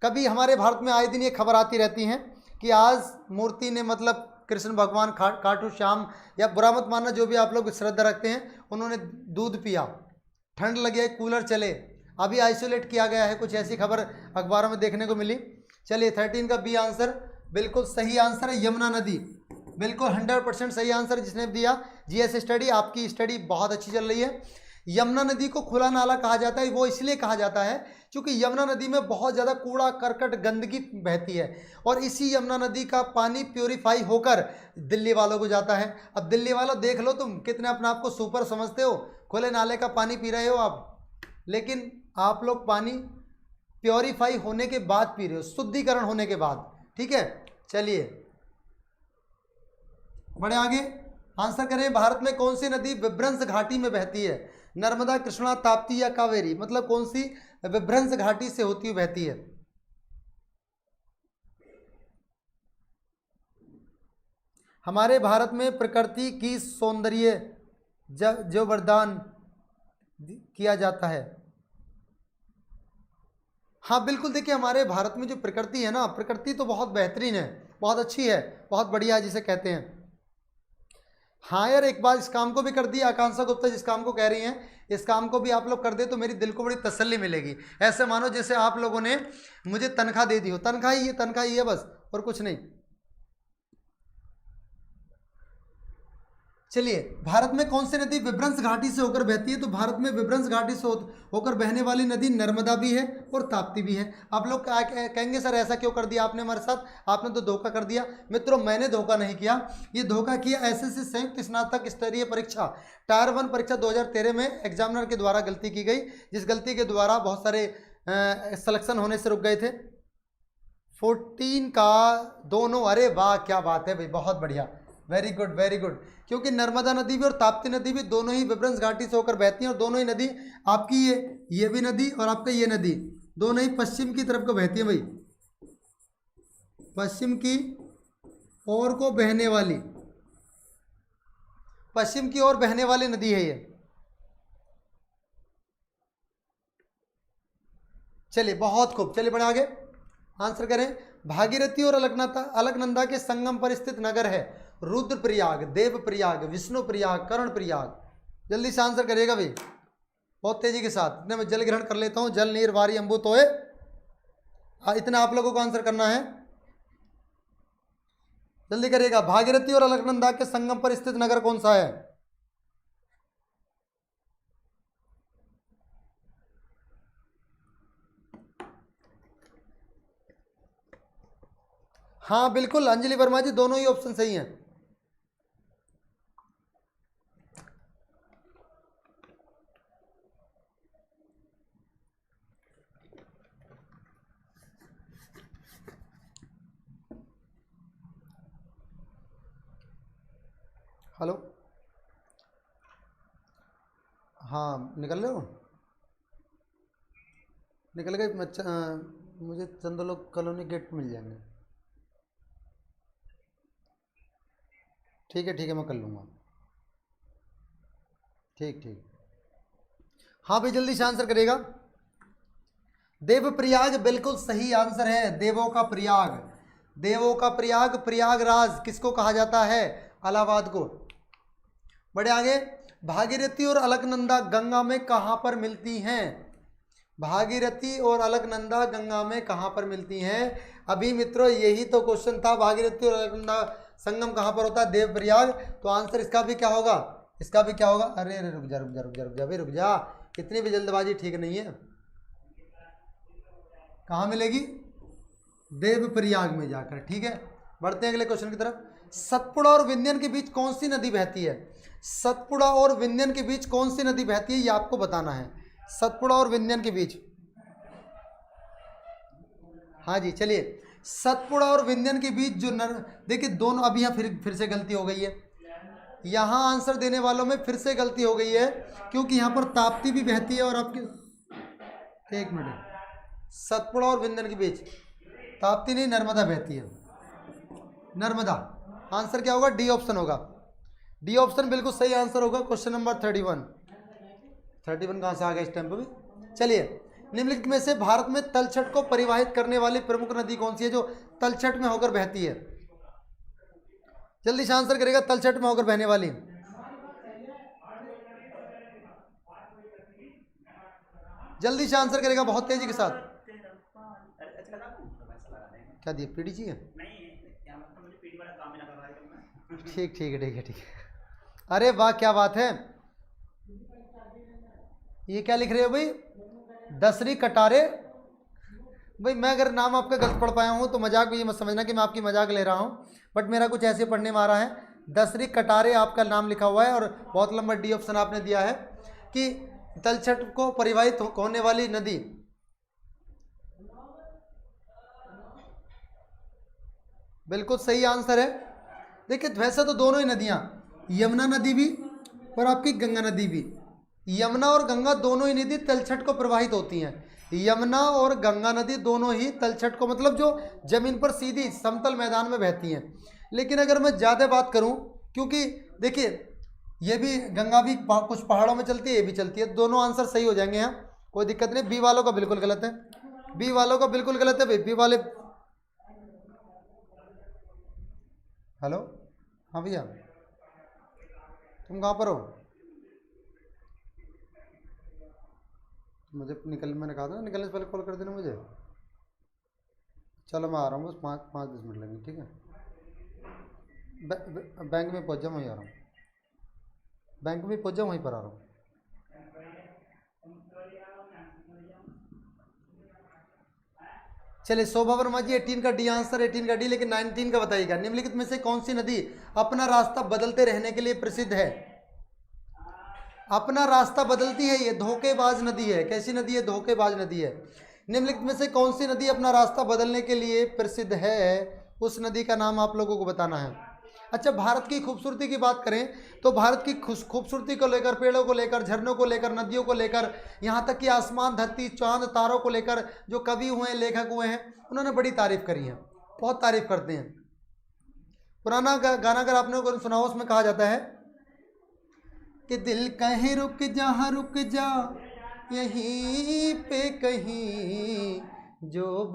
कभी हमारे भारत में आए दिन ये खबर आती रहती हैं कि आज मूर्ति ने मतलब कृष्ण भगवान खाटू श्याम, या बुरा मत मानना जो भी आप लोग श्रद्धा रखते हैं, उन्होंने दूध पिया, ठंड लगे, कूलर चले, अभी आइसोलेट किया गया है, कुछ ऐसी खबर अखबारों में देखने को मिली। चलिए 13 का बी आंसर बिल्कुल सही आंसर है, यमुना नदी। बिल्कुल 100% सही आंसर जिसने दिया। जीएस स्टडी, आपकी स्टडी बहुत अच्छी चल रही है। यमुना नदी को खुला नाला कहा जाता है, वो इसलिए कहा जाता है क्योंकि यमुना नदी में बहुत ज़्यादा कूड़ा करकट गंदगी बहती है, और इसी यमुना नदी का पानी प्योरीफाई होकर दिल्ली वालों को जाता है। अब दिल्ली वालों देख लो, तुम कितने अपने आप को सुपर समझते हो, खुले नाले का पानी पी रहे हो आप, लेकिन आप लोग पानी प्योरीफाई होने के बाद पी रहे हो, शुद्धिकरण होने के बाद। ठीक है, चलिए बड़े आगे। आंसर करें, भारत में कौन सी नदी विभ्रंश घाटी में बहती है? नर्मदा, कृष्णा, ताप्ती या कावेरी? मतलब कौन सी विभ्रंश घाटी से होती हुई बहती है? हमारे भारत में प्रकृति की सौंदर्य जो वरदान किया जाता है। हाँ बिल्कुल, देखिए हमारे भारत में जो प्रकृति है ना, प्रकृति तो बहुत बेहतरीन है, बहुत अच्छी है, बहुत बढ़िया है जिसे कहते हैं। हाँ यार, एक बार इस काम को भी कर दिया आकांक्षा गुप्ता, जिस काम को कह रही हैं, इस काम को भी आप लोग कर दे तो मेरी दिल को बड़ी तसल्ली मिलेगी। ऐसे मानो जैसे आप लोगों ने मुझे तनख्वाह दे दी हो। तनख्वाह ही है बस, और कुछ नहीं। चलिए, भारत में कौन सी नदी विभ्रंश घाटी से होकर बहती है? तो भारत में विभ्रंश घाटी से होकर बहने वाली नदी नर्मदा भी है और ताप्ती भी है। आप लोग कहेंगे सर ऐसा क्यों कर दिया आपने हमारे साथ, आपने तो धोखा कर दिया। मित्रों, मैंने धोखा नहीं किया, ये धोखा किया एसएससी संयुक्त स्नातक स्तरीय परीक्षा टायर 1 परीक्षा 2013 में एग्जामिनर के द्वारा गलती की गई, जिस गलती के द्वारा बहुत सारे सिलेक्शन होने से रुक गए थे। 14 का दोनों, अरे वाह क्या बात है भाई, बहुत बढ़िया, वेरी गुड वेरी गुड। क्योंकि नर्मदा नदी भी और ताप्ती नदी भी दोनों ही विभ्रंश घाटी से होकर बहती हैं, और दोनों ही नदी आपकी ये भी नदी और आपका ये नदी दोनों ही पश्चिम की तरफ को बहती है भाई, पश्चिम की ओर को बहने वाली, पश्चिम की ओर बहने वाली नदी है ये। चलिए बहुत खूब, चलिए बढ़े आगे, आंसर करें। भागीरथी और अलकनंदा के संगम पर स्थित नगर है रुद्रप्रयाग, देवप्रयाग, विष्णुप्रयाग, कर्णप्रयाग। जल्दी से आंसर करिएगा भाई, बहुत तेजी के साथ। इतने मैं जल ग्रहण कर लेता हूं, जल नीर वारी अम्बु तोय, इतना आप लोगों को आंसर करना है, जल्दी करिएगा। भागीरथी और अलकनंदा के संगम पर स्थित नगर कौन सा है? हाँ बिल्कुल अंजलि वर्मा जी, दोनों ही ऑप्शन सही हैं। हेलो, हाँ निकल रहे हो? निकल गए? मुझे चंदलोक कॉलोनी गेट पे मिल जाएंगे। ठीक है मैं कर लूँगा, ठीक ठीक। हाँ भाई जल्दी से आंसर करेगा। देवप्रयाग बिल्कुल सही आंसर है, देवों का प्रयाग, देवों का प्रयाग, प्रयागराज किसको कहा जाता है? इलाहाबाद को। बड़े आगे, भागीरथी और अलकनंदा गंगा में कहाँ पर मिलती हैं? भागीरथी और अलकनंदा गंगा में कहाँ पर मिलती हैं? अभी मित्रों यही तो क्वेश्चन था, भागीरथी और अलकनंदा संगम कहाँ पर होता है? देवप्रयाग। तो आंसर इसका भी क्या होगा? इसका भी क्या होगा? अरे अरे रुक जा रुक जा रुक जा रुक जा भाई रुक जा, इतनी भी जल्दबाजी ठीक नहीं है। कहाँ मिलेगी? देवप्रयाग में जाकर, ठीक है। बढ़ते हैं अगले क्वेश्चन की तरफ। सतपुड़ा और विंध्यन के बीच कौन सी नदी बहती है? सतपुड़ा और विंध्यन के बीच कौन सी नदी बहती है, ये आपको बताना है। सतपुड़ा और विंध्यन के बीच, हाँ जी चलिए, सतपुड़ा और विंध्यन के बीच जो देखिए दोनों, अभी यहाँ फिर से गलती हो गई है, यहाँ आंसर देने वालों में फिर से गलती हो गई है, क्योंकि यहाँ पर ताप्ती भी बहती है और आपकी, एक मिनट, सतपुड़ा और विंध्यन के बीच ताप्ती नहीं नर्मदा बहती है, नर्मदा। आंसर क्या होगा? डी ऑप्शन होगा, डी ऑप्शन बिल्कुल सही आंसर होगा। क्वेश्चन नंबर 31 कहाँ से आ गया इस टाइम पर भी? चलिए, निम्नलिखित में से भारत में तलछट को परिवाहित करने वाली प्रमुख नदी कौन सी है जो तलछट में होकर बहती है? जल्दी से आंसर करेगा, तलछट में होकर बहने वाली। जल्दी से आंसर करेगा बहुत तेजी के साथ। क्या दिए? पीडीजी है? ठीक है। अरे वाह क्या बात है, ये क्या लिख रहे हो भाई? दसरी कटारे। भाई मैं अगर नाम आपका गलत पढ़ पाया हूँ तो मजाक में ये मत समझना कि मैं आपकी मजाक ले रहा हूँ, बट मेरा कुछ ऐसे पढ़ने में आ रहा है। दसरी कटारे आपका नाम लिखा हुआ है और बहुत लंबा डी ऑप्शन आपने दिया है कि तलछट को परिवाहित होने वाली नदी। बिल्कुल सही आंसर है। देखिए वैसे तो दोनों ही नदियाँ, यमुना नदी भी और आपकी गंगा नदी भी, यमुना और गंगा दोनों ही नदी तलछट को प्रवाहित होती हैं। यमुना और गंगा नदी दोनों ही तलछट को, मतलब जो जमीन पर सीधी समतल मैदान में बहती हैं। लेकिन अगर मैं ज़्यादा बात करूं, क्योंकि देखिए ये भी गंगा भी कुछ पहाड़ों में चलती है, ये भी चलती है, दोनों आंसर सही हो जाएंगे यहाँ, कोई दिक्कत नहीं। बी वालों का बिल्कुल गलत है, बी वालों का बिल्कुल गलत है भाई, बी वाले। हेलो, हाँ भैया तुम कहाँ पर हो? मुझे मैंने कहा था ना निकलने से पहले कॉल कर देना मुझे। चलो मैं आ रहा हूँ, बस 5-10 मिनट लगेंगे, ठीक है। बैंक में पहुँच जा, मैं आ रहा हूँ। बैंक में पहुंच जाओ, वहीं पर आ रहा हूँ। चलिए शोभा वर्मा जी 18 का डी आंसर, 18 का डी, लेकिन 19 का बताइएगा। निम्नलिखित में से कौन सी नदी अपना रास्ता बदलते रहने के लिए प्रसिद्ध है? अपना रास्ता बदलती है, ये धोखेबाज नदी है। कैसी नदी है? धोखेबाज नदी है। निम्नलिखित में से कौन सी नदी अपना रास्ता बदलने के लिए प्रसिद्ध है? उस नदी का नाम आप लोगों को बताना है। अच्छा, भारत की खूबसूरती की बात करें तो भारत की खूबसूरती को लेकर, पेड़ों को लेकर, झरनों को लेकर, नदियों को लेकर, यहाँ तक कि आसमान, धरती, चांद, तारों को लेकर जो कवि हुए हैं, लेखक हुए हैं, उन्होंने बड़ी तारीफ करी है, बहुत तारीफ करते हैं। पुराना गाना अगर आपने सुना हो, उसमें कहा जाता है कि दिल कहीं रुक जा यहीं पे कहीं, जो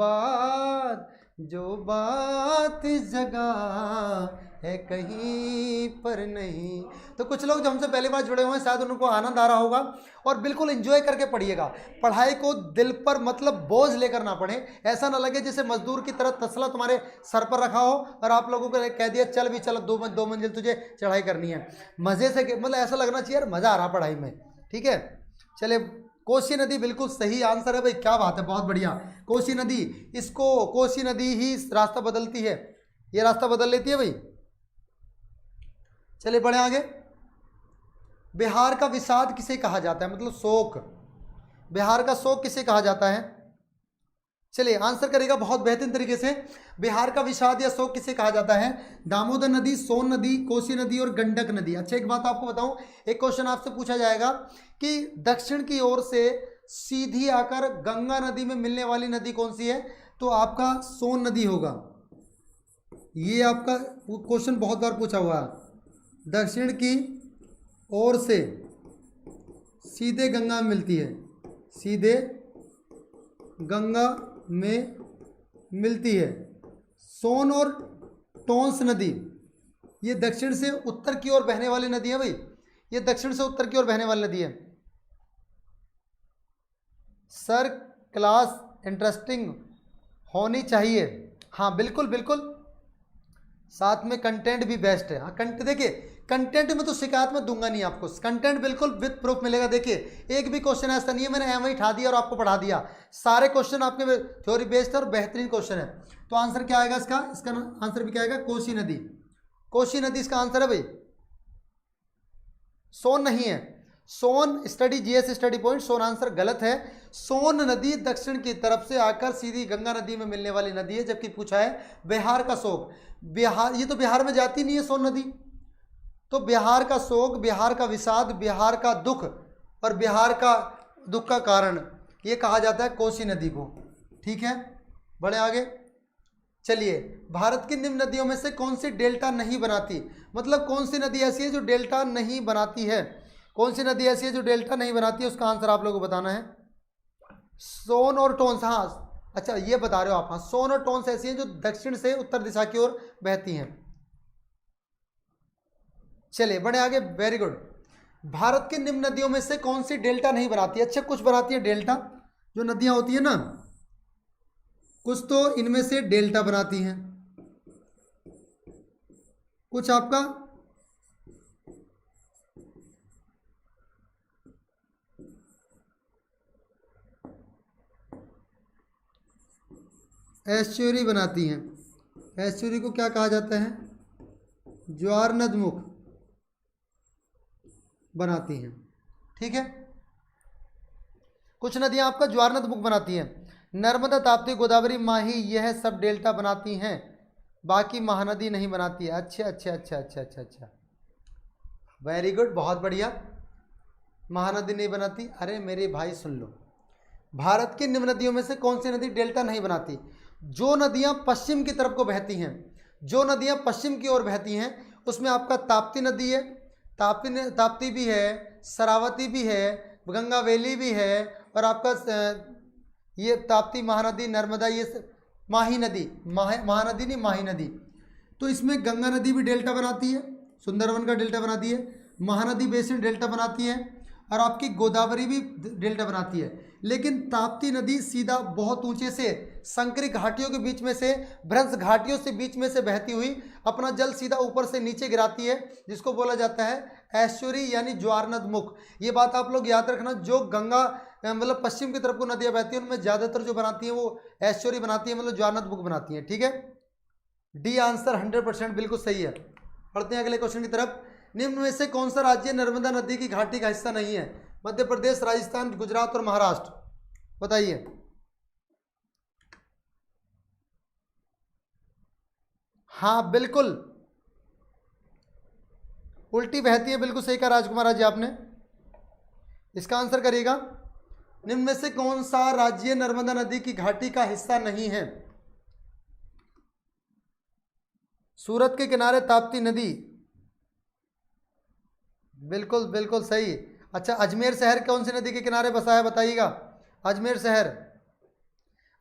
बात इस जगह है कहीं पर नहीं। तो कुछ लोग जो हमसे पहली बार जुड़े हुए हैं, शायद उनको आनंद आ रहा होगा, और बिल्कुल एंजॉय करके पढ़िएगा। पढ़ाई को दिल पर मतलब बोझ लेकर ना पढ़ें, ऐसा ना लगे जैसे मजदूर की तरह तसला तुम्हारे सर पर रखा हो और आप लोगों को कह दिया चल भी चल, दो मंजिल तुझे चढ़ाई करनी है। मज़े से, मतलब ऐसा लगना चाहिए यार मज़ा आ रहा पढ़ाई में। ठीक है, चले। कोसी नदी बिल्कुल सही आंसर है भाई, क्या बात है, बहुत बढ़िया। कोसी नदी, इसको कोसी नदी ही रास्ता बदलती है, ये रास्ता बदल लेती है भाई। चलिए बढ़े आगे। बिहार का विषाद किसे कहा जाता है? मतलब शोक, बिहार का शोक किसे कहा जाता है? चलिए आंसर करेगा बहुत बेहतरीन तरीके से। बिहार का विषाद या शोक किसे कहा जाता है? दामोदर नदी, सोन नदी, कोसी नदी और गंडक नदी। अच्छा, एक बात आपको बताऊं, एक क्वेश्चन आपसे पूछा जाएगा कि दक्षिण की ओर से सीधी आकर गंगा नदी में मिलने वाली नदी कौन सी है? तो आपका सोन नदी होगा। ये आपका क्वेश्चन बहुत बार पूछा हुआ है। दक्षिण की ओर से सीधे गंगा में मिलती है, सीधे गंगा में मिलती है। सोन और टोंस नदी, ये दक्षिण से उत्तर की ओर बहने वाली नदी है भाई, ये दक्षिण से उत्तर की ओर बहने वाली नदी है। सर क्लास इंटरेस्टिंग होनी चाहिए। हाँ बिल्कुल बिल्कुल, साथ में कंटेंट भी बेस्ट है। हाँ देखिए, कंटेंट में तो शिकायत में दूंगा नहीं आपको, कंटेंट बिल्कुल विद प्रूफ मिलेगा। देखिए एक भी क्वेश्चन ऐसा नहीं है मैंने एम उठा दिया और आपको पढ़ा दिया, सारे क्वेश्चन आपके थ्योरी बेस्ड और बेहतरीन क्वेश्चन है। तो आंसर क्या आएगा इसका आंसर भी क्या आएगा? कोसी नदी। कोसी नदी इसका आंसर है भाई, सोन नहीं है। सोन स्टडी जीएस स्टडी पॉइंट, सोन आंसर गलत है। सोन नदी दक्षिण की तरफ से आकर सीधी गंगा नदी में मिलने वाली नदी है। जबकि पूछा है बिहार का शोक, बिहार, ये तो बिहार में जाती नहीं है सोन नदी। तो बिहार का शोक, बिहार का विषाद, बिहार का दुख और बिहार का दुख का कारण, ये कहा जाता है कोसी नदी को। ठीक है, बढ़े आगे। चलिए, भारत की निम्न नदियों में से कौन सी डेल्टा नहीं बनाती? मतलब कौन सी नदी ऐसी है जो डेल्टा नहीं बनाती है? कौन सी नदी ऐसी है जो डेल्टा नहीं बनाती है? उसका आंसर आप लोगों को बताना है। सोन और टोंस, हाँ अच्छा ये बता रहे हो आप। हाँ, सोन और टोंस ऐसी हैं जो दक्षिण से उत्तर दिशा की ओर बहती हैं। चलिए बढ़े आगे, वेरी गुड। भारत की निम्न नदियों में से कौन सी डेल्टा नहीं बनाती? अच्छा, कुछ बनाती है डेल्टा, जो नदियां होती है ना, कुछ तो इनमें से डेल्टा बनाती हैं, कुछ आपका एस्चुरी बनाती हैं। एस्चुरी को क्या कहा जाता है? ज्वार नदमुख बनाती हैं। ठीक है, कुछ नदियां आपका ज्वार नदमुख बनाती हैं। नर्मदा, ताप्ती, गोदावरी, माही, यह सब डेल्टा बनाती हैं, बाकी महानदी नहीं बनाती है। अच्छा अच्छा अच्छा अच्छा अच्छा अच्छा, वेरी गुड, बहुत बढ़िया। महानदी नहीं बनाती। अरे मेरे भाई सुन लो, भारत की निम्न नदियों में से कौन सी नदी डेल्टा नहीं बनाती? जो नदियां पश्चिम की तरफ को बहती हैं, जो नदियां पश्चिम की ओर बहती हैं, उसमें आपका ताप्ती नदी है, ताप्ती भी है, शरावती भी है, गंगा वैली भी है, और आपका ये ताप्ती, महानदी, नर्मदा, ये माही नदी, महानदी नहीं माही नदी। तो इसमें गंगा नदी भी डेल्टा बनाती है, सुंदरवन का डेल्टा बनाती है, महानदी बेसिन डेल्टा बनाती है, और आपकी गोदावरी भी डेल्टा बनाती है। लेकिन ताप्ती नदी सीधा बहुत ऊंचे से संकरी घाटियों के बीच में से, भ्रंश घाटियों से बीच में से बहती हुई अपना जल सीधा ऊपर से नीचे गिराती है, जिसको बोला जाता है ऐश्वरी यानी ज्वारनदमुख। ये बात आप लोग याद रखना, जो गंगा मतलब पश्चिम की तरफ को नदियां बहती हैं उनमें ज़्यादातर जो बनाती हैं वो ऐश्वरी बनाती है, मतलब ज्वारनदमुख बनाती हैं। ठीक है, डी आंसर 100% बिल्कुल सही है। पढ़ते हैं अगले क्वेश्चन की तरफ। निम्न में से कौन सा राज्य नर्मदा नदी की घाटी का हिस्सा नहीं है? मध्य प्रदेश, राजस्थान, गुजरात और महाराष्ट्र, बताइए। हाँ बिल्कुल, उल्टी बहती है, बिल्कुल सही कहा राजकुमार जी आपने। इसका आंसर करिएगा, निम्न में से कौन सा राज्य नर्मदा नदी की घाटी का हिस्सा नहीं है? सूरत के किनारे ताप्ती नदी, बिल्कुल बिल्कुल सही। अच्छा, अजमेर शहर कौन सी नदी के किनारे बसा है, बताइएगा। अजमेर शहर,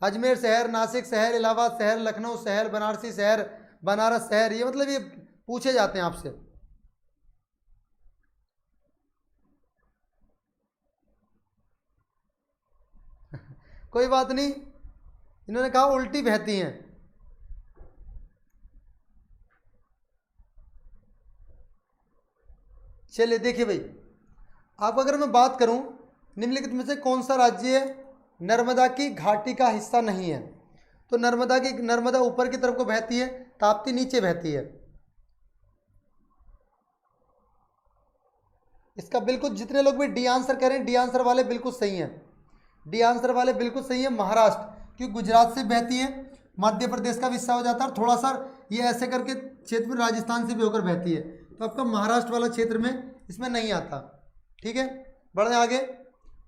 अजमेर शहर, नासिक शहर, इलाहाबाद शहर, लखनऊ शहर, बनारसी शहर, बनारस शहर, ये मतलब ये पूछे जाते हैं आपसे। कोई बात नहीं, इन्होंने कहा उल्टी बहती हैं। चलिए देखिए भाई, आप अगर मैं बात करूं निम्नलिखित में से कौन सा राज्य नर्मदा की घाटी का हिस्सा नहीं है, तो नर्मदा ऊपर की तरफ को बहती है, ताप्ती नीचे बहती है। इसका बिल्कुल जितने लोग भी डी आंसर करें, डी आंसर वाले बिल्कुल सही हैं, डी आंसर वाले बिल्कुल सही है। महाराष्ट्र, क्योंकि गुजरात से बहती है, मध्य प्रदेश का भी हिस्सा हो जाता है, और थोड़ा सा ये ऐसे करके क्षेत्र में राजस्थान से भी होकर बहती है, तो आपका महाराष्ट्र वाला क्षेत्र में इसमें नहीं आता। ठीक है, बढ़े आगे।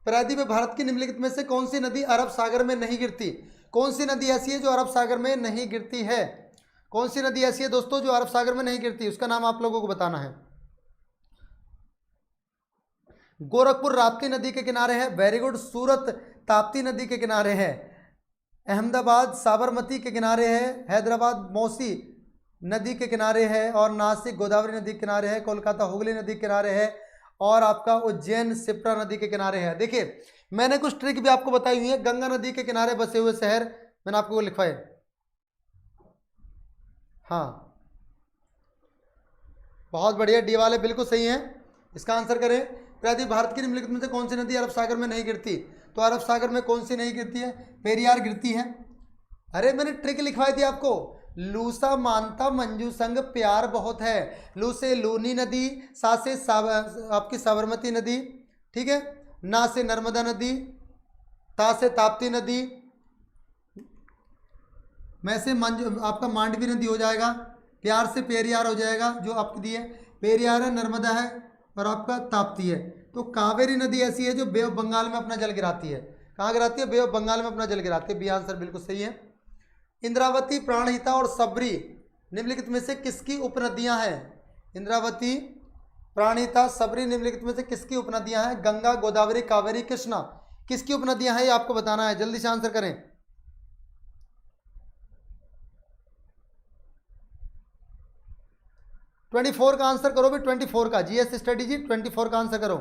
प्रायद्वीप में भारत की निम्नलिखित में से कौन सी नदी अरब सागर में नहीं गिरती? कौन सी नदी ऐसी है जो अरब सागर में नहीं गिरती है? कौन सी नदी ऐसी है दोस्तों जो अरब सागर में नहीं गिरती, उसका नाम आप लोगों को बताना है। गोरखपुर राप्ती नदी के किनारे है, वेरी गुड। सूरत ताप्ती नदी के किनारे है, अहमदाबाद साबरमती के किनारे है, हैदराबाद मौसी नदी के किनारे है, और नासिक गोदावरी नदी के किनारे है, कोलकाता हुगली नदी के किनारे है, और आपका उज्जैन शिप्रा नदी के किनारे है। देखिए मैंने कुछ ट्रिक भी आपको बताई हुई है, गंगा नदी के किनारे बसे हुए शहर मैंने आपको लिखवाए। हाँ बहुत बढ़िया, डी वाले बिल्कुल सही हैं। इसका आंसर करें, प्रायद्वीप भारत की निम्नलिखित में से कौन सी नदी अरब सागर में नहीं गिरती? तो अरब सागर में कौन सी नहीं गिरती है? पेरियार गिरती है। अरे मैंने ट्रिक लिखवाई थी आपको, लूसा मानता मंजू संग प्यार बहुत है। लू से लूनी नदी, सा से आपकी साबरमती नदी, ठीक है, ना से नर्मदा नदी, ता से ताप्ती नदी, मैं से मंजू आपका मांडवी नदी हो जाएगा, प्यार से पेरियार हो जाएगा, जो आपकी दी है पेरियार है, नर्मदा है, और आपका ताप्ती है। तो कावेरी नदी ऐसी है जो बे ऑफ बंगाल में अपना जल गिराती है। कहाँ गिराती है? बे ऑफ बंगाल में अपना जल गिराती है। बी आंसर बिल्कुल सही है। इंद्रावती, प्राणहिता और सबरी निम्नलिखित में से किसकी उपनदियां हैं? इंद्रावती, प्राणहिता, सबरी निम्नलिखित में से किसकी उपनदियां हैं? गंगा, गोदावरी, कावेरी, कृष्णा, किसकी उपनदियां हैं ये आपको बताना है, जल्दी से आंसर करें। ट्वेंटी फोर का आंसर करो भी, 24 का, जीएस स्टडी जी 24 का आंसर करो।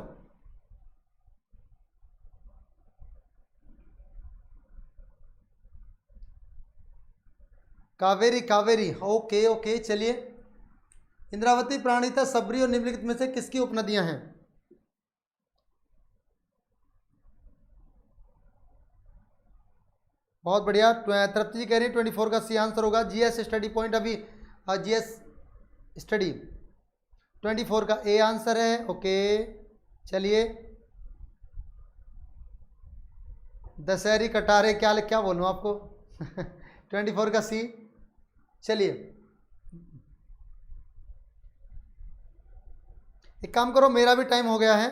Kaveri, Kaveri, okay okay. चलिए, इंद्रावती, प्राणहिता, सबरी और निम्नलिखित में से किसकी उपनदियां हैं? बहुत बढ़िया, तृप्ति जी कह रही है 24 का सी आंसर होगा। जीएस स्टडी पॉइंट अभी, जीएस स्टडी 24 का ए आंसर है, ओके। चलिए, दशहरी कटारे, क्या बोलूँ आपको 24 का सी। चलिए एक काम करो, मेरा भी टाइम हो गया है,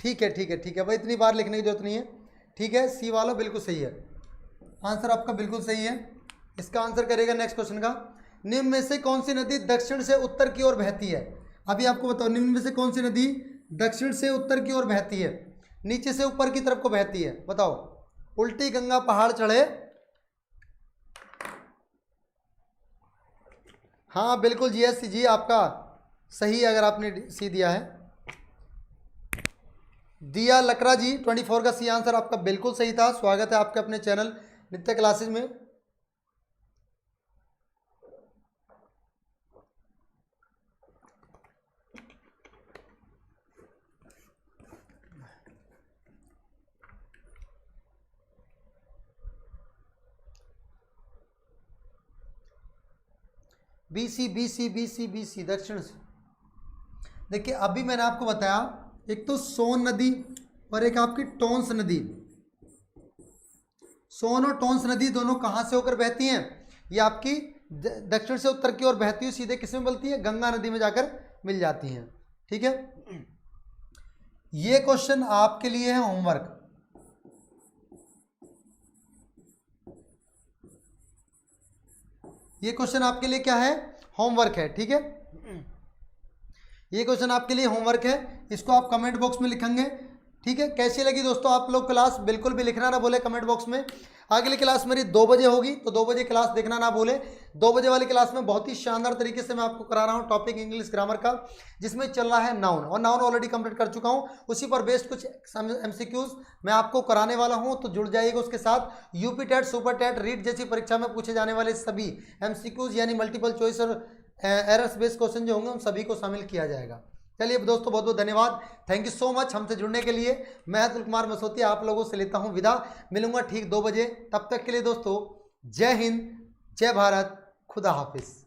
ठीक है ठीक है ठीक है भाई, इतनी बार लिखने की जरूरत नहीं है। ठीक है, सी वाला बिल्कुल सही है, आंसर आपका बिल्कुल सही है। इसका आंसर करेगा नेक्स्ट क्वेश्चन का, निम्न में से कौन सी नदी दक्षिण से उत्तर की ओर बहती है? अभी आपको बताओ, निम्न में से कौन सी नदी दक्षिण से उत्तर की ओर बहती है, नीचे से ऊपर की तरफ को बहती है, बताओ। उल्टी गंगा पहाड़ चढ़े, हाँ बिल्कुल जीएस जी आपका सही है, अगर आपने सी दिया है दिया लकड़ा जी 24 का सी आंसर आपका बिल्कुल सही था। स्वागत है आपके अपने चैनल नित्य क्लासेज में। बीसी बीसी बीसी बीसी दक्षिण से। देखिए अभी मैंने आपको बताया, एक तो सोन नदी और एक आपकी टोंस नदी। सोन और टोंस नदी दोनों कहाँ से होकर बहती हैं? ये आपकी दक्षिण से उत्तर की ओर बहती हुई सीधे किस में मिलती है? गंगा नदी में जाकर मिल जाती हैं। ठीक है, ये क्वेश्चन आपके लिए है होमवर्क। ये क्वेश्चन आपके लिए क्या है? होमवर्क है। ठीक है, ये क्वेश्चन आपके लिए होमवर्क है, इसको आप कमेंट बॉक्स में लिखेंगे। ठीक है, कैसी लगी दोस्तों आप लोग क्लास? बिल्कुल भी लिखना ना भूले कमेंट बॉक्स में। अगली क्लास मेरी 2 बजे होगी, तो 2 बजे क्लास देखना ना भूले। 2 बजे वाली क्लास में बहुत ही शानदार तरीके से मैं आपको करा रहा हूँ टॉपिक इंग्लिश ग्रामर का, जिसमें चल रहा है नाउन, और नाउन ऑलरेडी कंप्लीट कर चुका हूँ। उसी पर बेस्ड कुछ MCQs मैं आपको कराने वाला हूँ, तो जुड़ जाइएगा उसके साथ। UP TET, super TET, REET जैसी परीक्षा में पूछे जाने वाले सभी MCQs यानी मल्टीपल चॉइस और एरर्स बेस्ड क्वेश्चन जो होंगे उन सभी को शामिल किया जाएगा। चलिए दोस्तों, बहुत बहुत धन्यवाद, थैंक यू सो मच हमसे जुड़ने के लिए। मैं अतुल कुमार मसौतिया आप लोगों से लेता हूं विदा। मिलूंगा ठीक 2 बजे, तब तक के लिए दोस्तों जय हिंद, जय भारत, खुदा हाफिज।